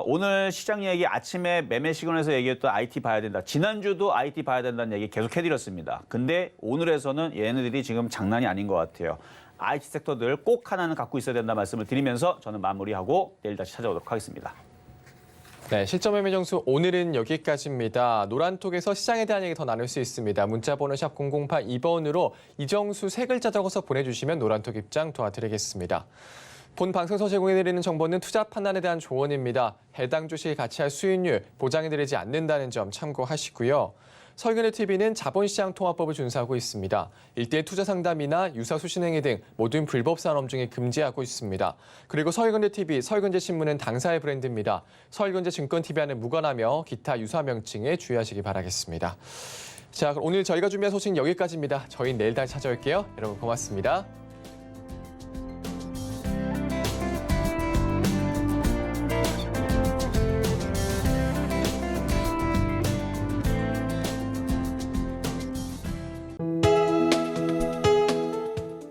오늘 시장 얘기 아침에 매매 시간에서 얘기했던 IT 봐야 된다. 지난주도 IT 봐야 된다는 얘기 계속 해드렸습니다. 근데 오늘에서는 얘네들이 지금 장난이 아닌 것 같아요. IT 섹터들 꼭 하나는 갖고 있어야 된다 말씀을 드리면서 저는 마무리하고 내일 다시 찾아오도록 하겠습니다. 네, 실전 매매 정수 오늘은 여기까지입니다. 노란톡에서 시장에 대한 얘기 더 나눌 수 있습니다. 문자번호 샵 0082번으로 이정수 세 글자 적어서 보내주시면 노란톡 입장 도와드리겠습니다. 본 방송에서 제공해드리는 정보는 투자 판단에 대한 조언입니다. 해당 주식을 같이 할 수익률 보장해드리지 않는다는 점 참고하시고요. 설근의 TV는 자본시장 통화법을 준수하고 있습니다. 일대 투자 상담이나 유사 수신행위 등 모든 불법 산업 중에 금지하고 있습니다. 그리고 설근의 TV, 설근제 신문은 당사의 브랜드입니다. 설근제 증권 TV와는 무관하며 기타 유사 명칭에 주의하시기 바라겠습니다. 자, 그럼 오늘 저희가 준비한 소식 여기까지입니다. 저희는 내일 다시 찾아올게요. 여러분 고맙습니다.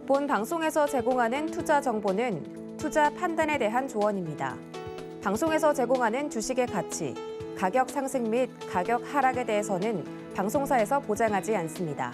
본 방송에서 제공하는 투자 정보는 투자 판단에 대한 조언입니다. 방송에서 제공하는 주식의 가치, 가격 상승 및 가격 하락에 대해서는 방송사에서 보장하지 않습니다.